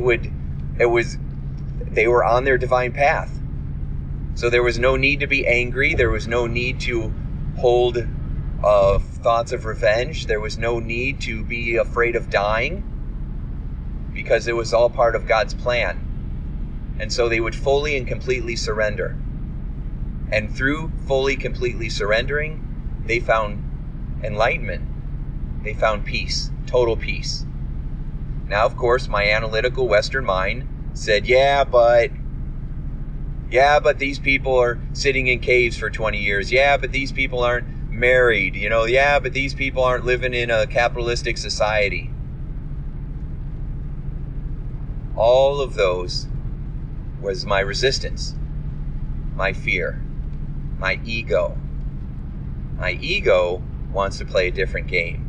were on their divine path. So there was no need to be angry. There was no need to hold thoughts of revenge. There was no need to be afraid of dying, because it was all part of God's plan. And so they would fully and completely surrender. And through fully, completely surrendering, they found enlightenment. They found peace, total peace. Now, of course, my analytical Western mind said, yeah, but these people are sitting in caves for 20 years. Yeah, but these people aren't married. Yeah, but these people aren't living in a capitalistic society. All of those was my resistance, my fear, my ego. My ego wants to play a different game.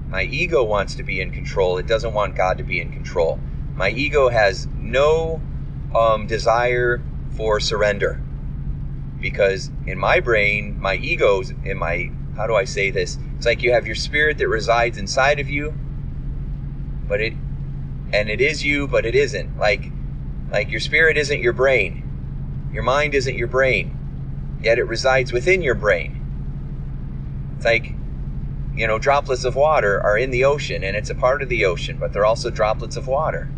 My ego wants to be in control. It doesn't want God to be in control. My ego has no desire for surrender, because in my brain, my ego's in my, how do I say this? It's like you have your spirit that resides inside of you, but it is you, but it isn't. Like your spirit isn't your brain. Your mind isn't your brain, yet it resides within your brain. It's like, droplets of water are in the ocean, and it's a part of the ocean, but they're also droplets of water.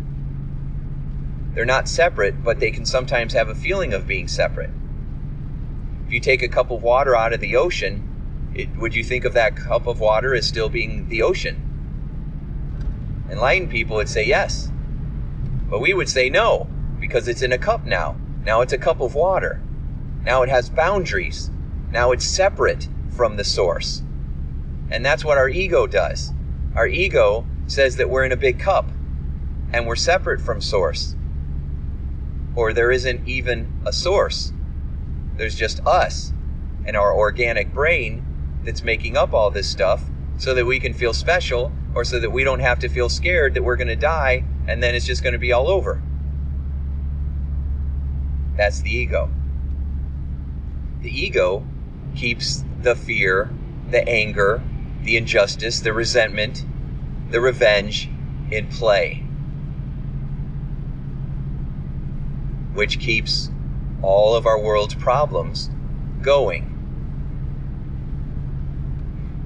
They're not separate, but they can sometimes have a feeling of being separate. If you take a cup of water out of the ocean, would you think of that cup of water as still being the ocean? Enlightened people would say yes. But we would say no, because it's in a cup now. Now it's a cup of water. Now it has boundaries. Now it's separate from the source. And that's what our ego does. Our ego says that we're in a big cup and we're separate from source. Or there isn't even a source. There's just us and our organic brain that's making up all this stuff so that we can feel special, or so that we don't have to feel scared that we're going to die and then it's just going to be all over. That's the ego. The ego keeps the fear, the anger, the injustice, the resentment, the revenge in play, which keeps all of our world's problems going.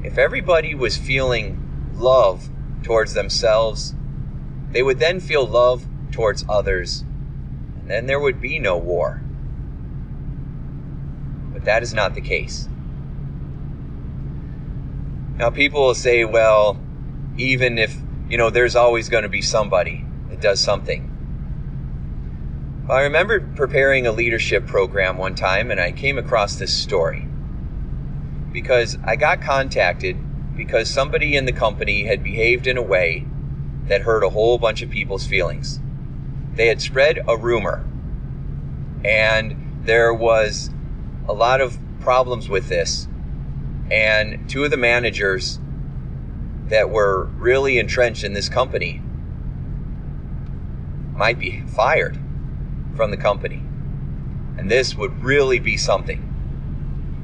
If everybody was feeling love towards themselves, they would then feel love towards others, and then there would be no war. But that is not the case. Now, people will say, well, even if, there's always going to be somebody that does something. Well, I remember preparing a leadership program one time, and I came across this story. Because I got contacted because somebody in the company had behaved in a way that hurt a whole bunch of people's feelings. They had spread a rumor, and there was a lot of problems with this. And two of the managers that were really entrenched in this company might be fired from the company. And this would really be something.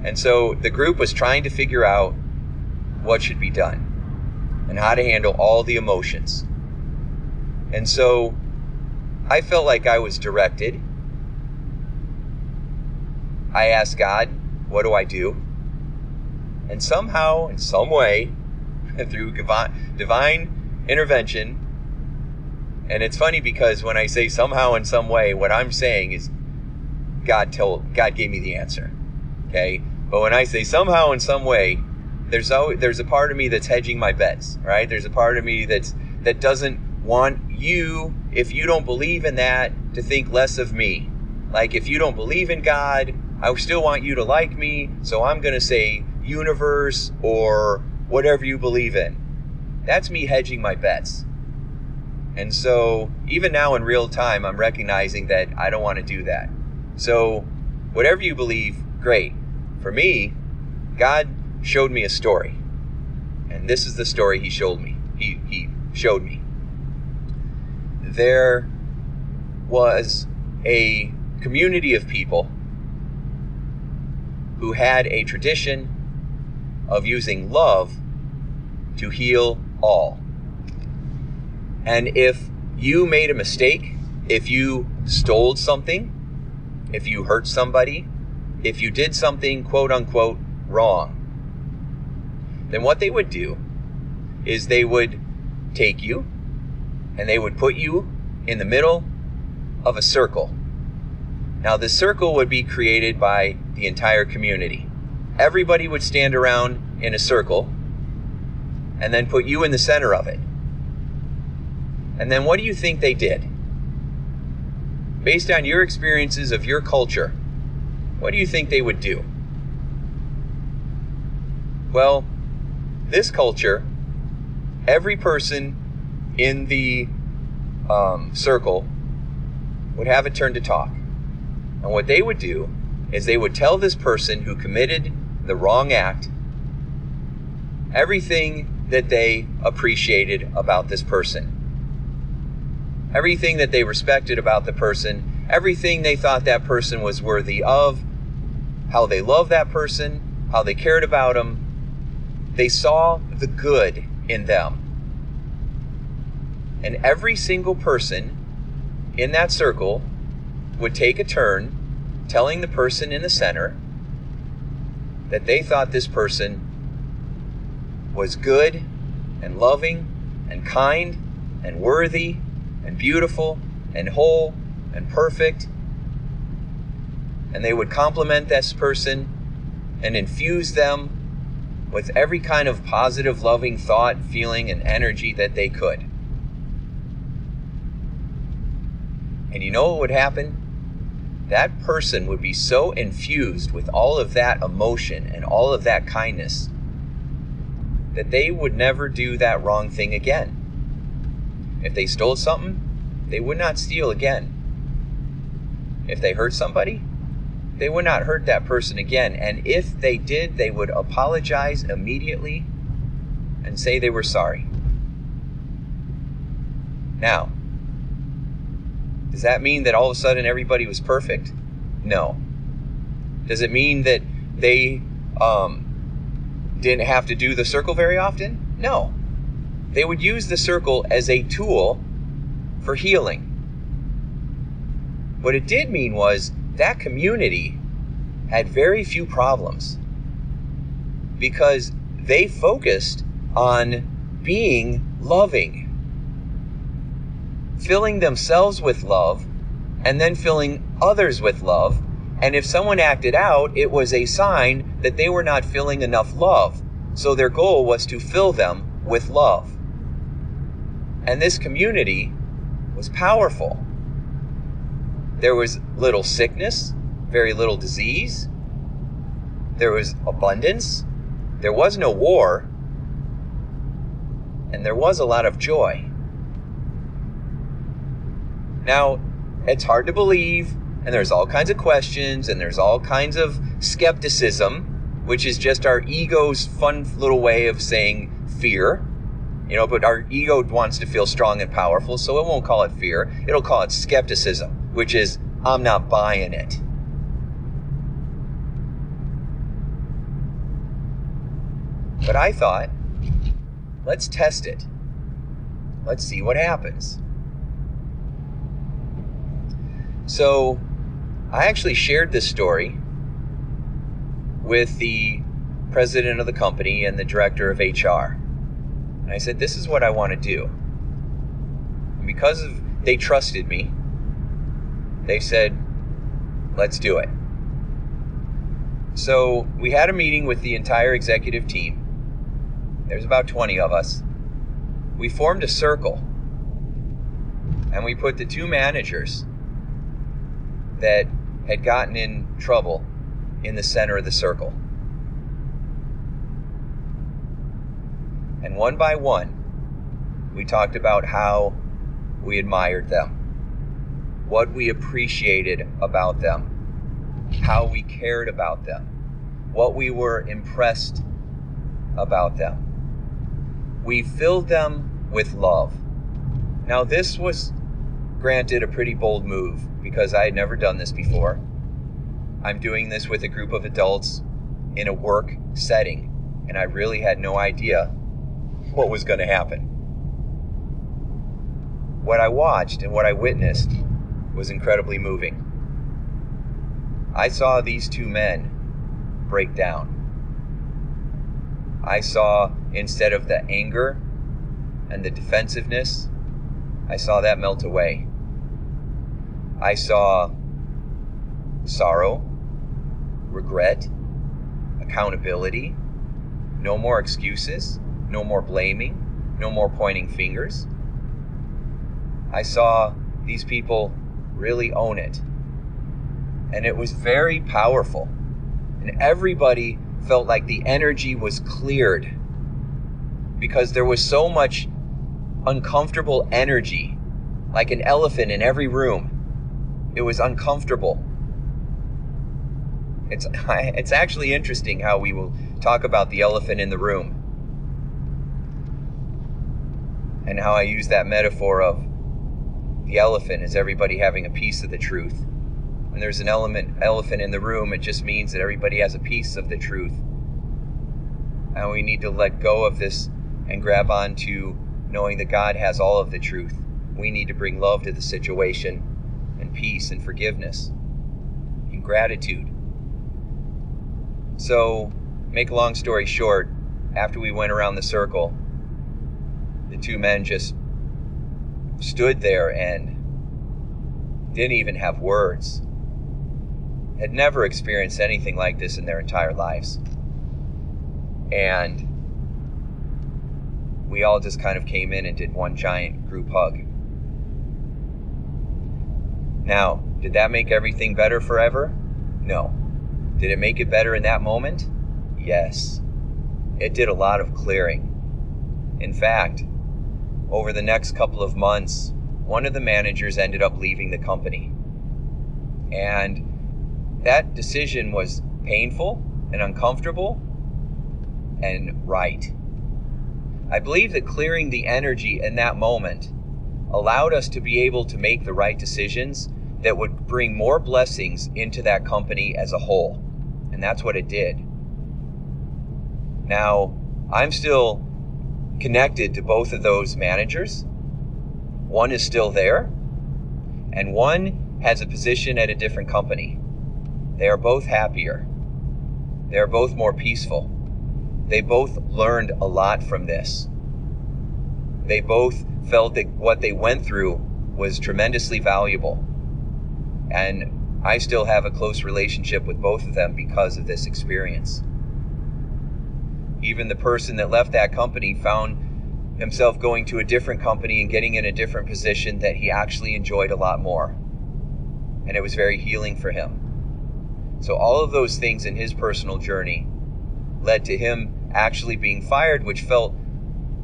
And so the group was trying to figure out what should be done and how to handle all the emotions. And so I felt like I was directed. I asked God, what do I do? And somehow, in some way, through divine intervention, and it's funny because when I say somehow in some way, what I'm saying is God gave me the answer. Okay? But when I say somehow in some way, there's a part of me that's hedging my bets, right? There's a part of me that doesn't want you, if you don't believe in that, to think less of me. Like, if you don't believe in God, I still want you to like me, so I'm going to say universe or whatever you believe in. That's me hedging my bets. And so even now in real time, I'm recognizing that I don't want to do that. So whatever you believe, great. For me, God showed me a story. And this is the story he showed me. He showed me. There was a community of people who had a tradition of using love to heal all. And if you made a mistake, if you stole something, if you hurt somebody, if you did something quote unquote wrong, then what they would do is they would take you and they would put you in the middle of a circle. Now, this circle would be created by the entire community. Everybody would stand around in a circle and then put you in the center of it. And then what do you think they did? Based on your experiences of your culture, what do you think they would do? Well, this culture, every person in the circle would have a turn to talk. And what they would do is they would tell this person who committed the wrong act everything that they appreciated about this person. Everything that they respected about the person, everything they thought that person was worthy of, how they loved that person, how they cared about him. They saw the good in them. And every single person in that circle would take a turn telling the person in the center that they thought this person was good and loving and kind and worthy and beautiful and whole and perfect. And they would compliment this person and infuse them with every kind of positive, loving thought, feeling, and energy that they could. And you know what would happen? That person would be so infused with all of that emotion and all of that kindness that they would never do that wrong thing again. If they stole something, they would not steal again. If they hurt somebody, they would not hurt that person again. And if they did, they would apologize immediately and say they were sorry. Now, does that mean that all of a sudden everybody was perfect? No. Does it mean that they didn't have to do the circle very often? No. They would use the circle as a tool for healing. What it did mean was that community had very few problems because they focused on being loving, filling themselves with love, and then filling others with love. And if someone acted out, it was a sign that they were not feeling enough love. So their goal was to fill them with love. And this community was powerful. There was little sickness, very little disease. There was abundance. There was no war. And there was a lot of joy. Now, it's hard to believe, and there's all kinds of questions, and there's all kinds of skepticism, which is just our ego's fun little way of saying fear. But our ego wants to feel strong and powerful, so it won't call it fear. It'll call it skepticism, which is, I'm not buying it. But I thought, let's test it. Let's see what happens. So I actually shared this story with the president of the company and the director of HR. And I said, this is what I want to do. And because they trusted me, they said, let's do it. So we had a meeting with the entire executive team. There's about 20 of us. We formed a circle. And we put the two managers that had gotten in trouble in the center of the circle. And one by one, We talked about how we admired them, what we appreciated about them, how we cared about them, what we were impressed about them. We filled them with love. Now, this was granted a pretty bold move because I had never done this before. I'm doing this with a group of adults in a work setting, and I really had no idea what was going to happen. What I watched and what I witnessed was incredibly moving. I saw these two men break down. I saw, instead of the anger and the defensiveness, I saw that melt away. I saw sorrow, regret, accountability, no more excuses, no more blaming, no more pointing fingers. I saw these people really own it. And it was very powerful. And everybody felt like the energy was cleared because there was so much uncomfortable energy, like an elephant in every room. It was uncomfortable. It's actually interesting how we will talk about the elephant in the room and how I use that metaphor of the elephant as everybody having a piece of the truth. When there's an elephant in the room, it just means that everybody has a piece of the truth. And we need to let go of this and grab on to knowing that God has all of the truth. We need to bring love to the situation and peace and forgiveness and gratitude. So, make a long story short, after we went around the circle, the two men just stood there and didn't even have words. Had never experienced anything like this in their entire lives. And we all just kind of came in and did one giant group hug. Now, did that make everything better forever? No. Did it make it better in that moment? Yes. It did a lot of clearing. In fact, over the next couple of months, one of the managers ended up leaving the company. And that decision was painful and uncomfortable and right. I believe that clearing the energy in that moment allowed us to be able to make the right decisions that would bring more blessings into that company as a whole. And that's what it did. Now, I'm still connected to both of those managers. One is still there, and one has a position at a different company. They are both happier. They are both more peaceful. They both learned a lot from this. They both felt that what they went through was tremendously valuable. And I still have a close relationship with both of them because of this experience. Even the person that left that company found himself going to a different company and getting in a different position that he actually enjoyed a lot more. And it was very healing for him. So all of those things in his personal journey led to him actually being fired, which felt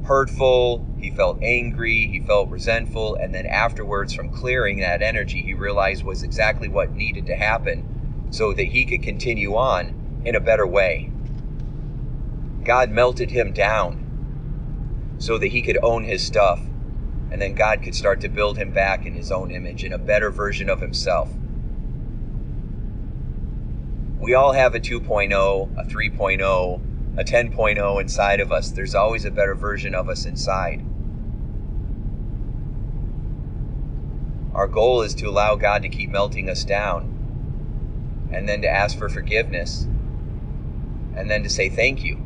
hurtful, he felt angry, he felt resentful, and then afterwards, from clearing that energy, he realized was exactly what needed to happen so that he could continue on in a better way. God melted him down so that he could own his stuff, and then God could start to build him back in his own image, in a better version of himself. We all have a 2.0, a 3.0, a 10.0 inside of us. There's always a better version of us inside. Our goal is to allow God to keep melting us down, and then to ask for forgiveness, and then to say thank you.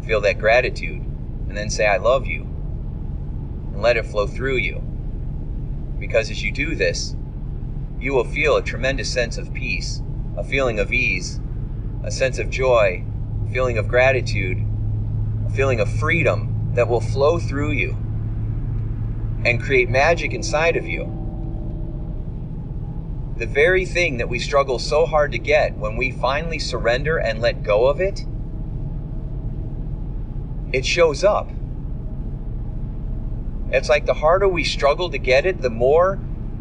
Feel that gratitude, and then say I love you, and let it flow through you. Because as you do this, you will feel a tremendous sense of peace, a feeling of ease, a sense of joy, a feeling of gratitude, a feeling of freedom that will flow through you and create magic inside of you. The very thing that we struggle so hard to get, when we finally surrender and let go of it, it shows up. It's like the harder we struggle to get it, the more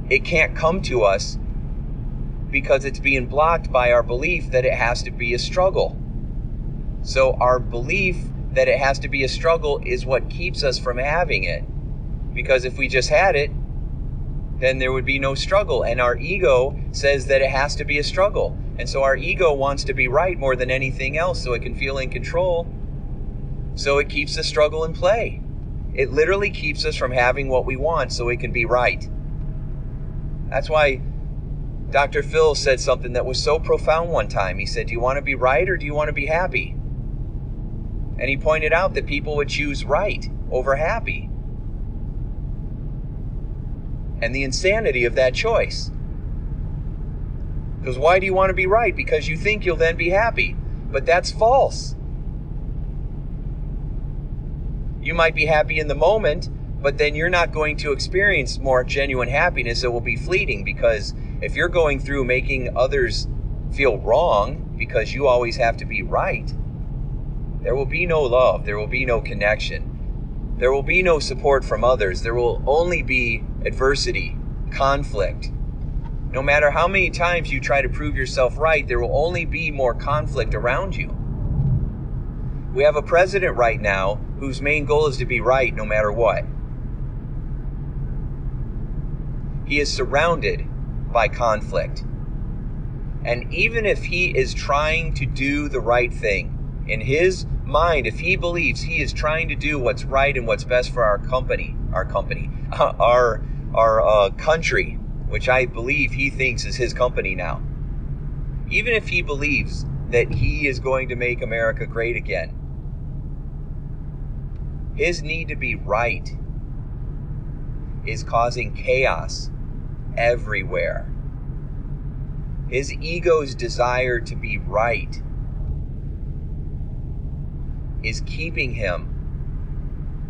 it can't come to us because it's being blocked by our belief that it has to be a struggle. So our belief that it has to be a struggle is what keeps us from having it. Because if we just had it, then there would be no struggle. And our ego says that it has to be a struggle. And so our ego wants to be right more than anything else so it can feel in control. So it keeps the struggle in play. It literally keeps us from having what we want so it can be right. That's why Dr. Phil said something that was so profound one time. He said, do you want to be right or do you want to be happy? And he pointed out that people would choose right over happy. And the insanity of that choice. Because why do you want to be right? Because you think you'll then be happy. But that's false. You might be happy in the moment, but then you're not going to experience more genuine happiness. It will be fleeting, because if you're going through making others feel wrong because you always have to be right, there will be no love. There will be no connection. There will be no support from others. There will only be adversity, conflict. No matter how many times you try to prove yourself right, there will only be more conflict around you. We have a president right now whose main goal is to be right no matter what. He is surrounded by conflict. And even if he is trying to do the right thing, in his mind, if he believes he is trying to do what's right and what's best for our country, which I believe he thinks is his company now. Even if he believes that he is going to make America great again, his need to be right is causing chaos everywhere. His ego's desire to be right is keeping him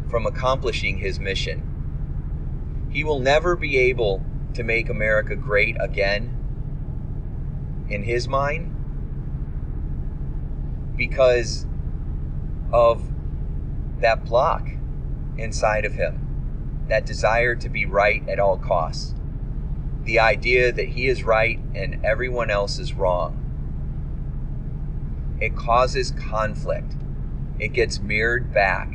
from accomplishing his mission. He will never be able to make America great again, in his mind, because of that block inside of him, that desire to be right at all costs, the idea that he is right and everyone else is wrong. It causes conflict. It gets mirrored back,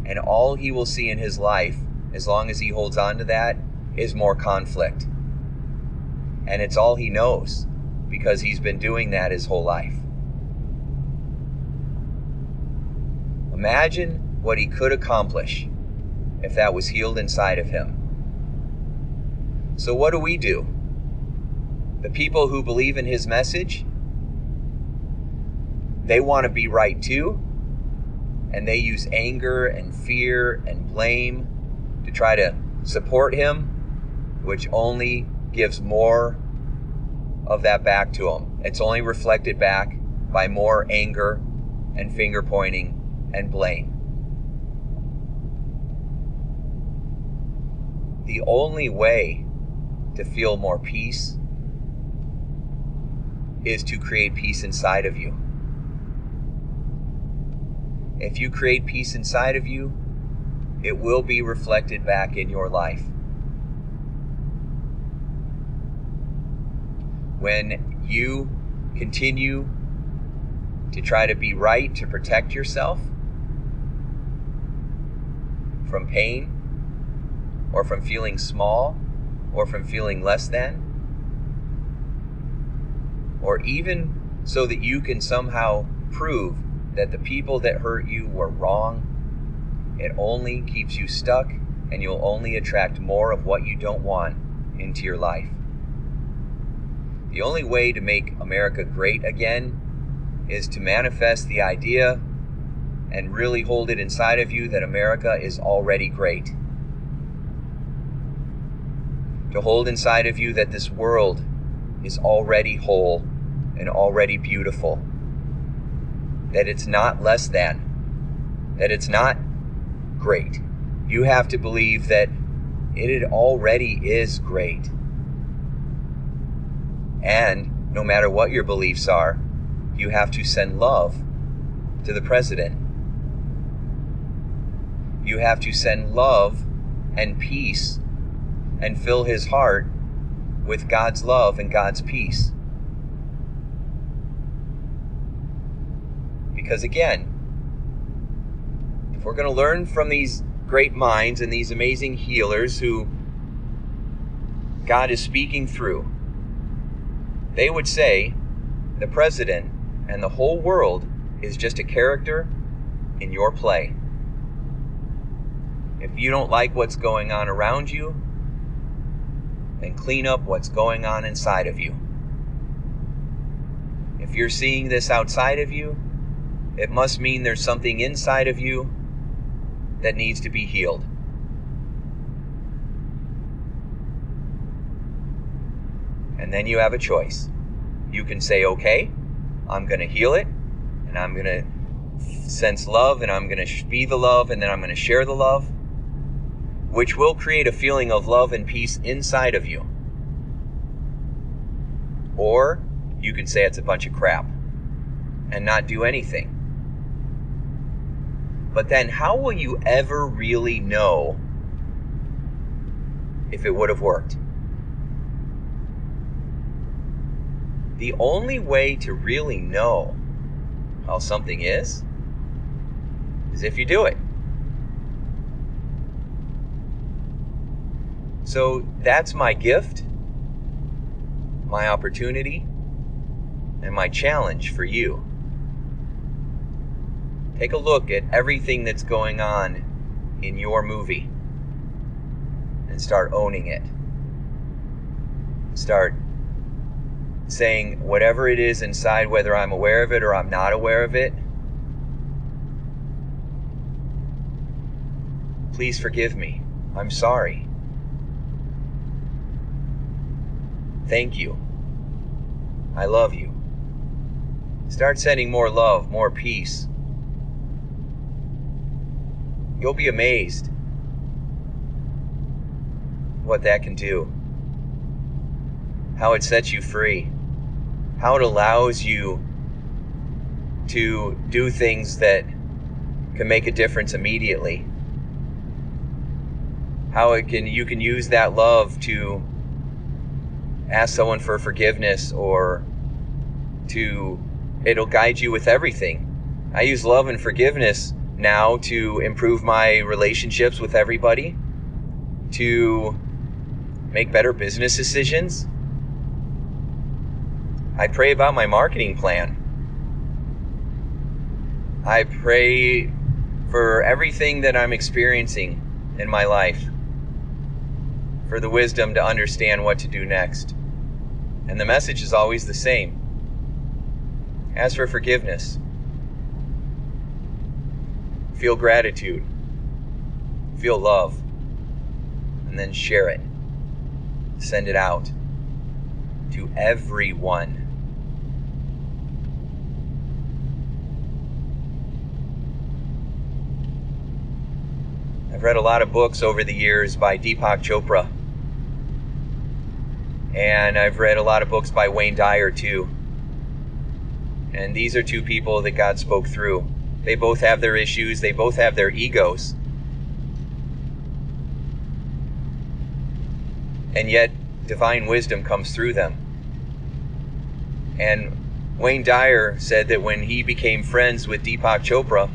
and all he will see in his life, as long as he holds on to that, is more conflict. And it's all he knows, because he's been doing that his whole life. Imagine what he could accomplish if that was healed inside of him. So what do? The people who believe in his message, they want to be right too, and they use anger and fear and blame to try to support him, which only gives more of that back to him. It's only reflected back by more anger and finger pointing and blame. The only way to feel more peace is to create peace inside of you. If you create peace inside of you, it will be reflected back in your life. When you continue to try to be right, to protect yourself from pain, or from feeling small, or from feeling less than, or even so that you can somehow prove that the people that hurt you were wrong, it only keeps you stuck, and you'll only attract more of what you don't want into your life. The only way to make America great again is to manifest the idea and really hold it inside of you that America is already great. To hold inside of you that this world is already whole and already beautiful. That it's not less than. That it's not great. You have to believe that it already is great. And no matter what your beliefs are, you have to send love to the president. You have to send love and peace and fill his heart with God's love and God's peace. Because again, if we're going to learn from these great minds and these amazing healers who God is speaking through, they would say the president and the whole world is just a character in your play. If you don't like what's going on around you, then clean up what's going on inside of you. If you're seeing this outside of you, it must mean there's something inside of you that needs to be healed. And then you have a choice. You can say, okay, I'm going to heal it, and I'm going to sense love, and I'm going to be the love, and then I'm going to share the love, which will create a feeling of love and peace inside of you. Or you can say it's a bunch of crap and not do anything. But then how will you ever really know if it would have worked? The only way to really know how something is if you do it. So that's my gift, my opportunity, and my challenge for you. Take a look at everything that's going on in your movie and start owning it. Start saying whatever it is inside, whether I'm aware of it or I'm not aware of it, please forgive me. I'm sorry. Thank you. I love you. Start sending more love, more peace. You'll be amazed what that can do. How it sets you free. How it allows you to do things that can make a difference immediately. How you can use that love to ask someone for forgiveness, or it'll guide you with everything. I use love and forgiveness now to improve my relationships with everybody, to make better business decisions. I pray about my marketing plan. I pray for everything that I'm experiencing in my life, for the wisdom to understand what to do next. And the message is always the same. Ask for forgiveness. Feel gratitude. Feel love. And then share it. Send it out to everyone. I've read a lot of books over the years by Deepak Chopra. And I've read a lot of books by Wayne Dyer too. And these are two people that God spoke through. They both have their issues. They both have their egos. And yet, divine wisdom comes through them. And Wayne Dyer said that when he became friends with Deepak Chopra,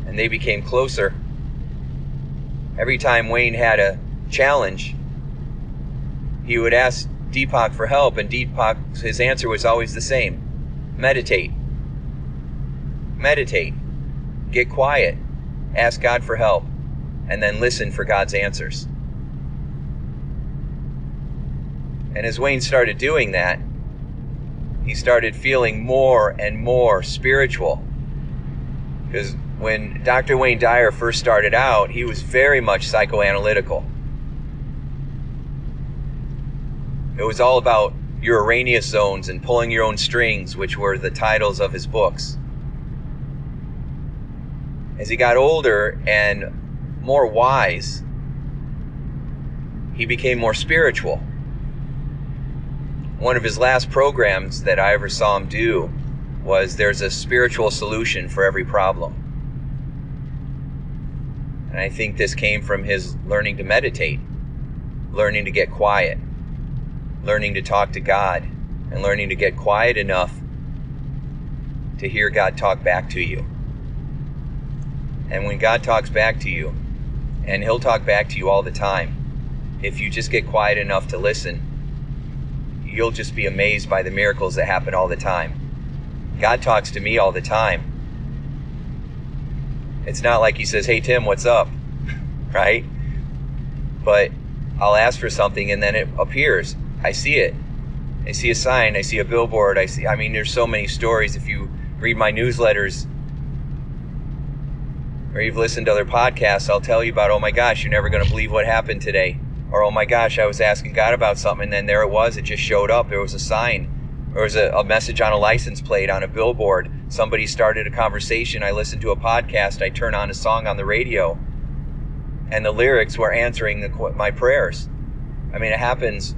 and they became closer, every time Wayne had a challenge, he would ask Deepak for help, and his answer was always the same. Meditate. Meditate. Get quiet. Ask God for help. And then listen for God's answers. And as Wayne started doing that, he started feeling more and more spiritual. Because when Dr. Wayne Dyer first started out, he was very much psychoanalytical. It was all about your Uranus zones and pulling your own strings, which were the titles of his books. As he got older and more wise, he became more spiritual. One of his last programs that I ever saw him do was there's a spiritual solution for every problem. And I think this came from his learning to meditate, learning to get quiet, learning to talk to God, and learning to get quiet enough to hear God talk back to you. And when God talks back to you, and he'll talk back to you all the time, if you just get quiet enough to listen, you'll just be amazed by the miracles that happen all the time. God talks to me all the time. It's not like he says, "Hey Tim, what's up?" Right? But I'll ask for something and then it appears. I see it. I see a sign, I see a billboard, there's so many stories. If you read my newsletters or you've listened to other podcasts, I'll tell you about, oh my gosh, you're never going to believe what happened today. Or, oh my gosh, I was asking God about something and then there it was, it just showed up. There was a sign. There was a message on a license plate, on a billboard. Somebody started a conversation. I listened to a podcast. I turn on a song on the radio. And the lyrics were answering my prayers. It happens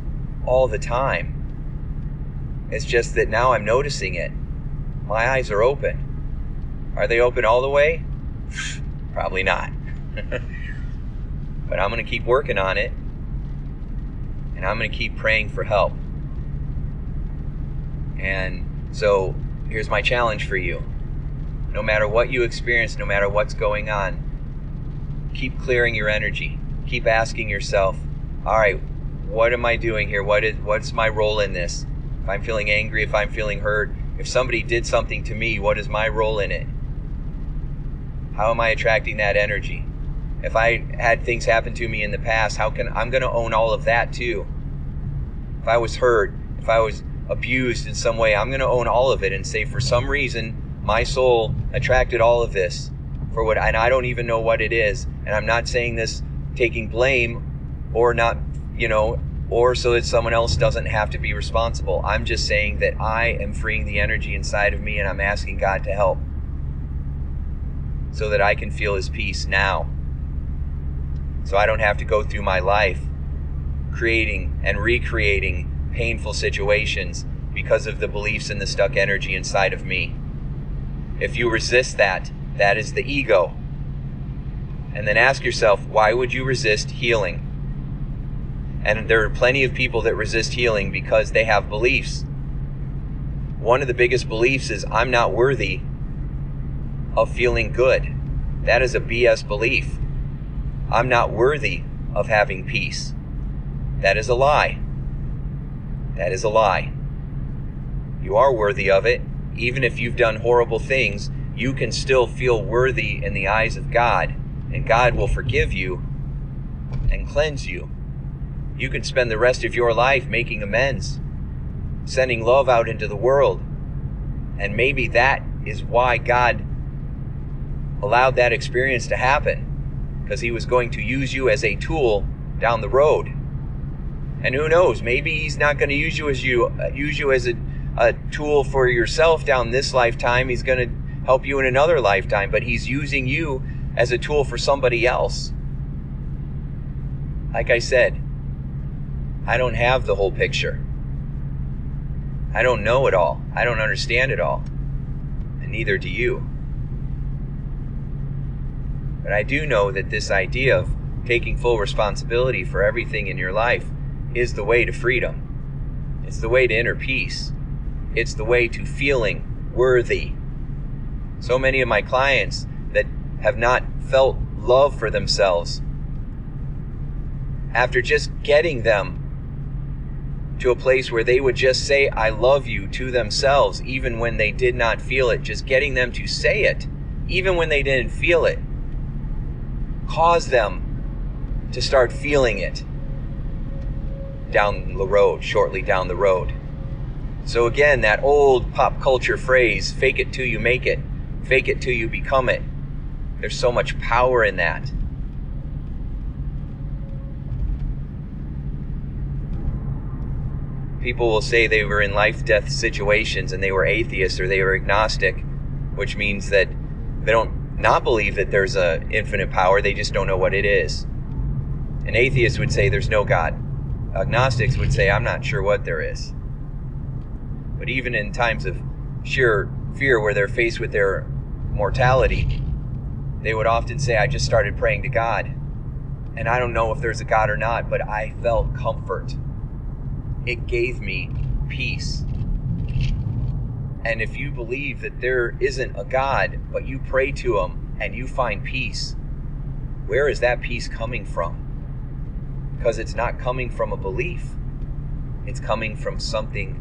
all the time. It's just that now I'm noticing it. My eyes are open. Are they open all the way? Probably not. But I'm going to keep working on it. And I'm going to keep praying for help. And so here's my challenge for you. No matter what you experience, no matter what's going on, keep clearing your energy. Keep asking yourself, all right, what am I doing here? What's my role in this? If I'm feeling angry, if I'm feeling hurt, if somebody did something to me, what is my role in it? How am I attracting that energy? If I had things happen to me in the past, I'm going to own all of that too. If I was hurt, if I was abused in some way, I'm going to own all of it and say, for some reason, my soul attracted all of this and I don't even know what it is. And I'm not saying this taking blame or not, or so that someone else doesn't have to be responsible. I'm just saying that I am freeing the energy inside of me and I'm asking God to help so that I can feel his peace now. So I don't have to go through my life creating and recreating painful situations because of the beliefs and the stuck energy inside of me. If you resist that, that is the ego. And then ask yourself, why would you resist healing? And there are plenty of people that resist healing because they have beliefs. One of the biggest beliefs is, I'm not worthy of feeling good. That is a BS belief. I'm not worthy of having peace. That is a lie. That is a lie. You are worthy of it. Even if you've done horrible things, you can still feel worthy in the eyes of God, and God will forgive you and cleanse you. You can spend the rest of your life making amends, sending love out into the world. And maybe that is why God allowed that experience to happen, because he was going to use you as a tool down the road. And who knows, maybe he's not going to use you as a tool for yourself down this lifetime. He's going to help you in another lifetime, but he's using you as a tool for somebody else. Like I said, I don't have the whole picture. I don't know it all. I don't understand it all. And neither do you. But I do know that this idea of taking full responsibility for everything in your life is the way to freedom. It's the way to inner peace. It's the way to feeling worthy. So many of my clients that have not felt love for themselves, after just getting them to a place where they would just say, I love you to themselves, even when they did not feel it, just getting them to say it, even when they didn't feel it, caused them to start feeling it down the road, shortly down the road. So again, that old pop culture phrase, fake it till you make it, fake it till you become it. There's so much power in that. People will say they were in life-death situations and they were atheists or they were agnostic, which means that they don't not believe that there's an infinite power, they just don't know what it is. An atheist would say there's no God. Agnostics would say, I'm not sure what there is. But even in times of sheer fear where they're faced with their mortality, they would often say, I just started praying to God. And I don't know if there's a God or not, but I felt comfort. It gave me peace. And if you believe that there isn't a God, but you pray to him and you find peace, where is that peace coming from? Because it's not coming from a belief. It's coming from something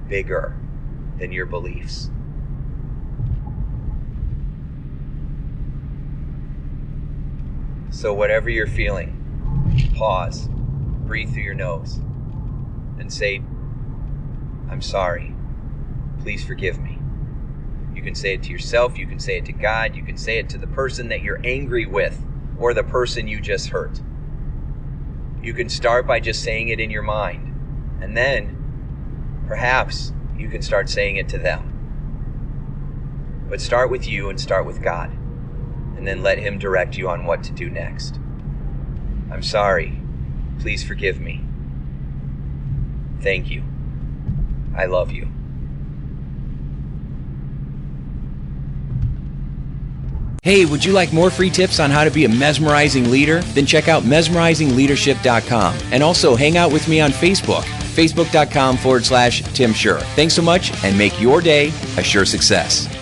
bigger than your beliefs. So whatever you're feeling, pause, breathe through your nose, and say, I'm sorry. Please forgive me. You can say it to yourself, you can say it to God, you can say it to the person that you're angry with, or the person you just hurt. You can start by just saying it in your mind, and then perhaps you can start saying it to them. But start with you and start with God, and then let him direct you on what to do next. I'm sorry. Please forgive me. Thank you. I love you. Hey, would you like more free tips on how to be a mesmerizing leader? Then check out mesmerizingleadership.com and also hang out with me on Facebook, facebook.com/Tim Shurr. Thanks so much and make your day a sure success.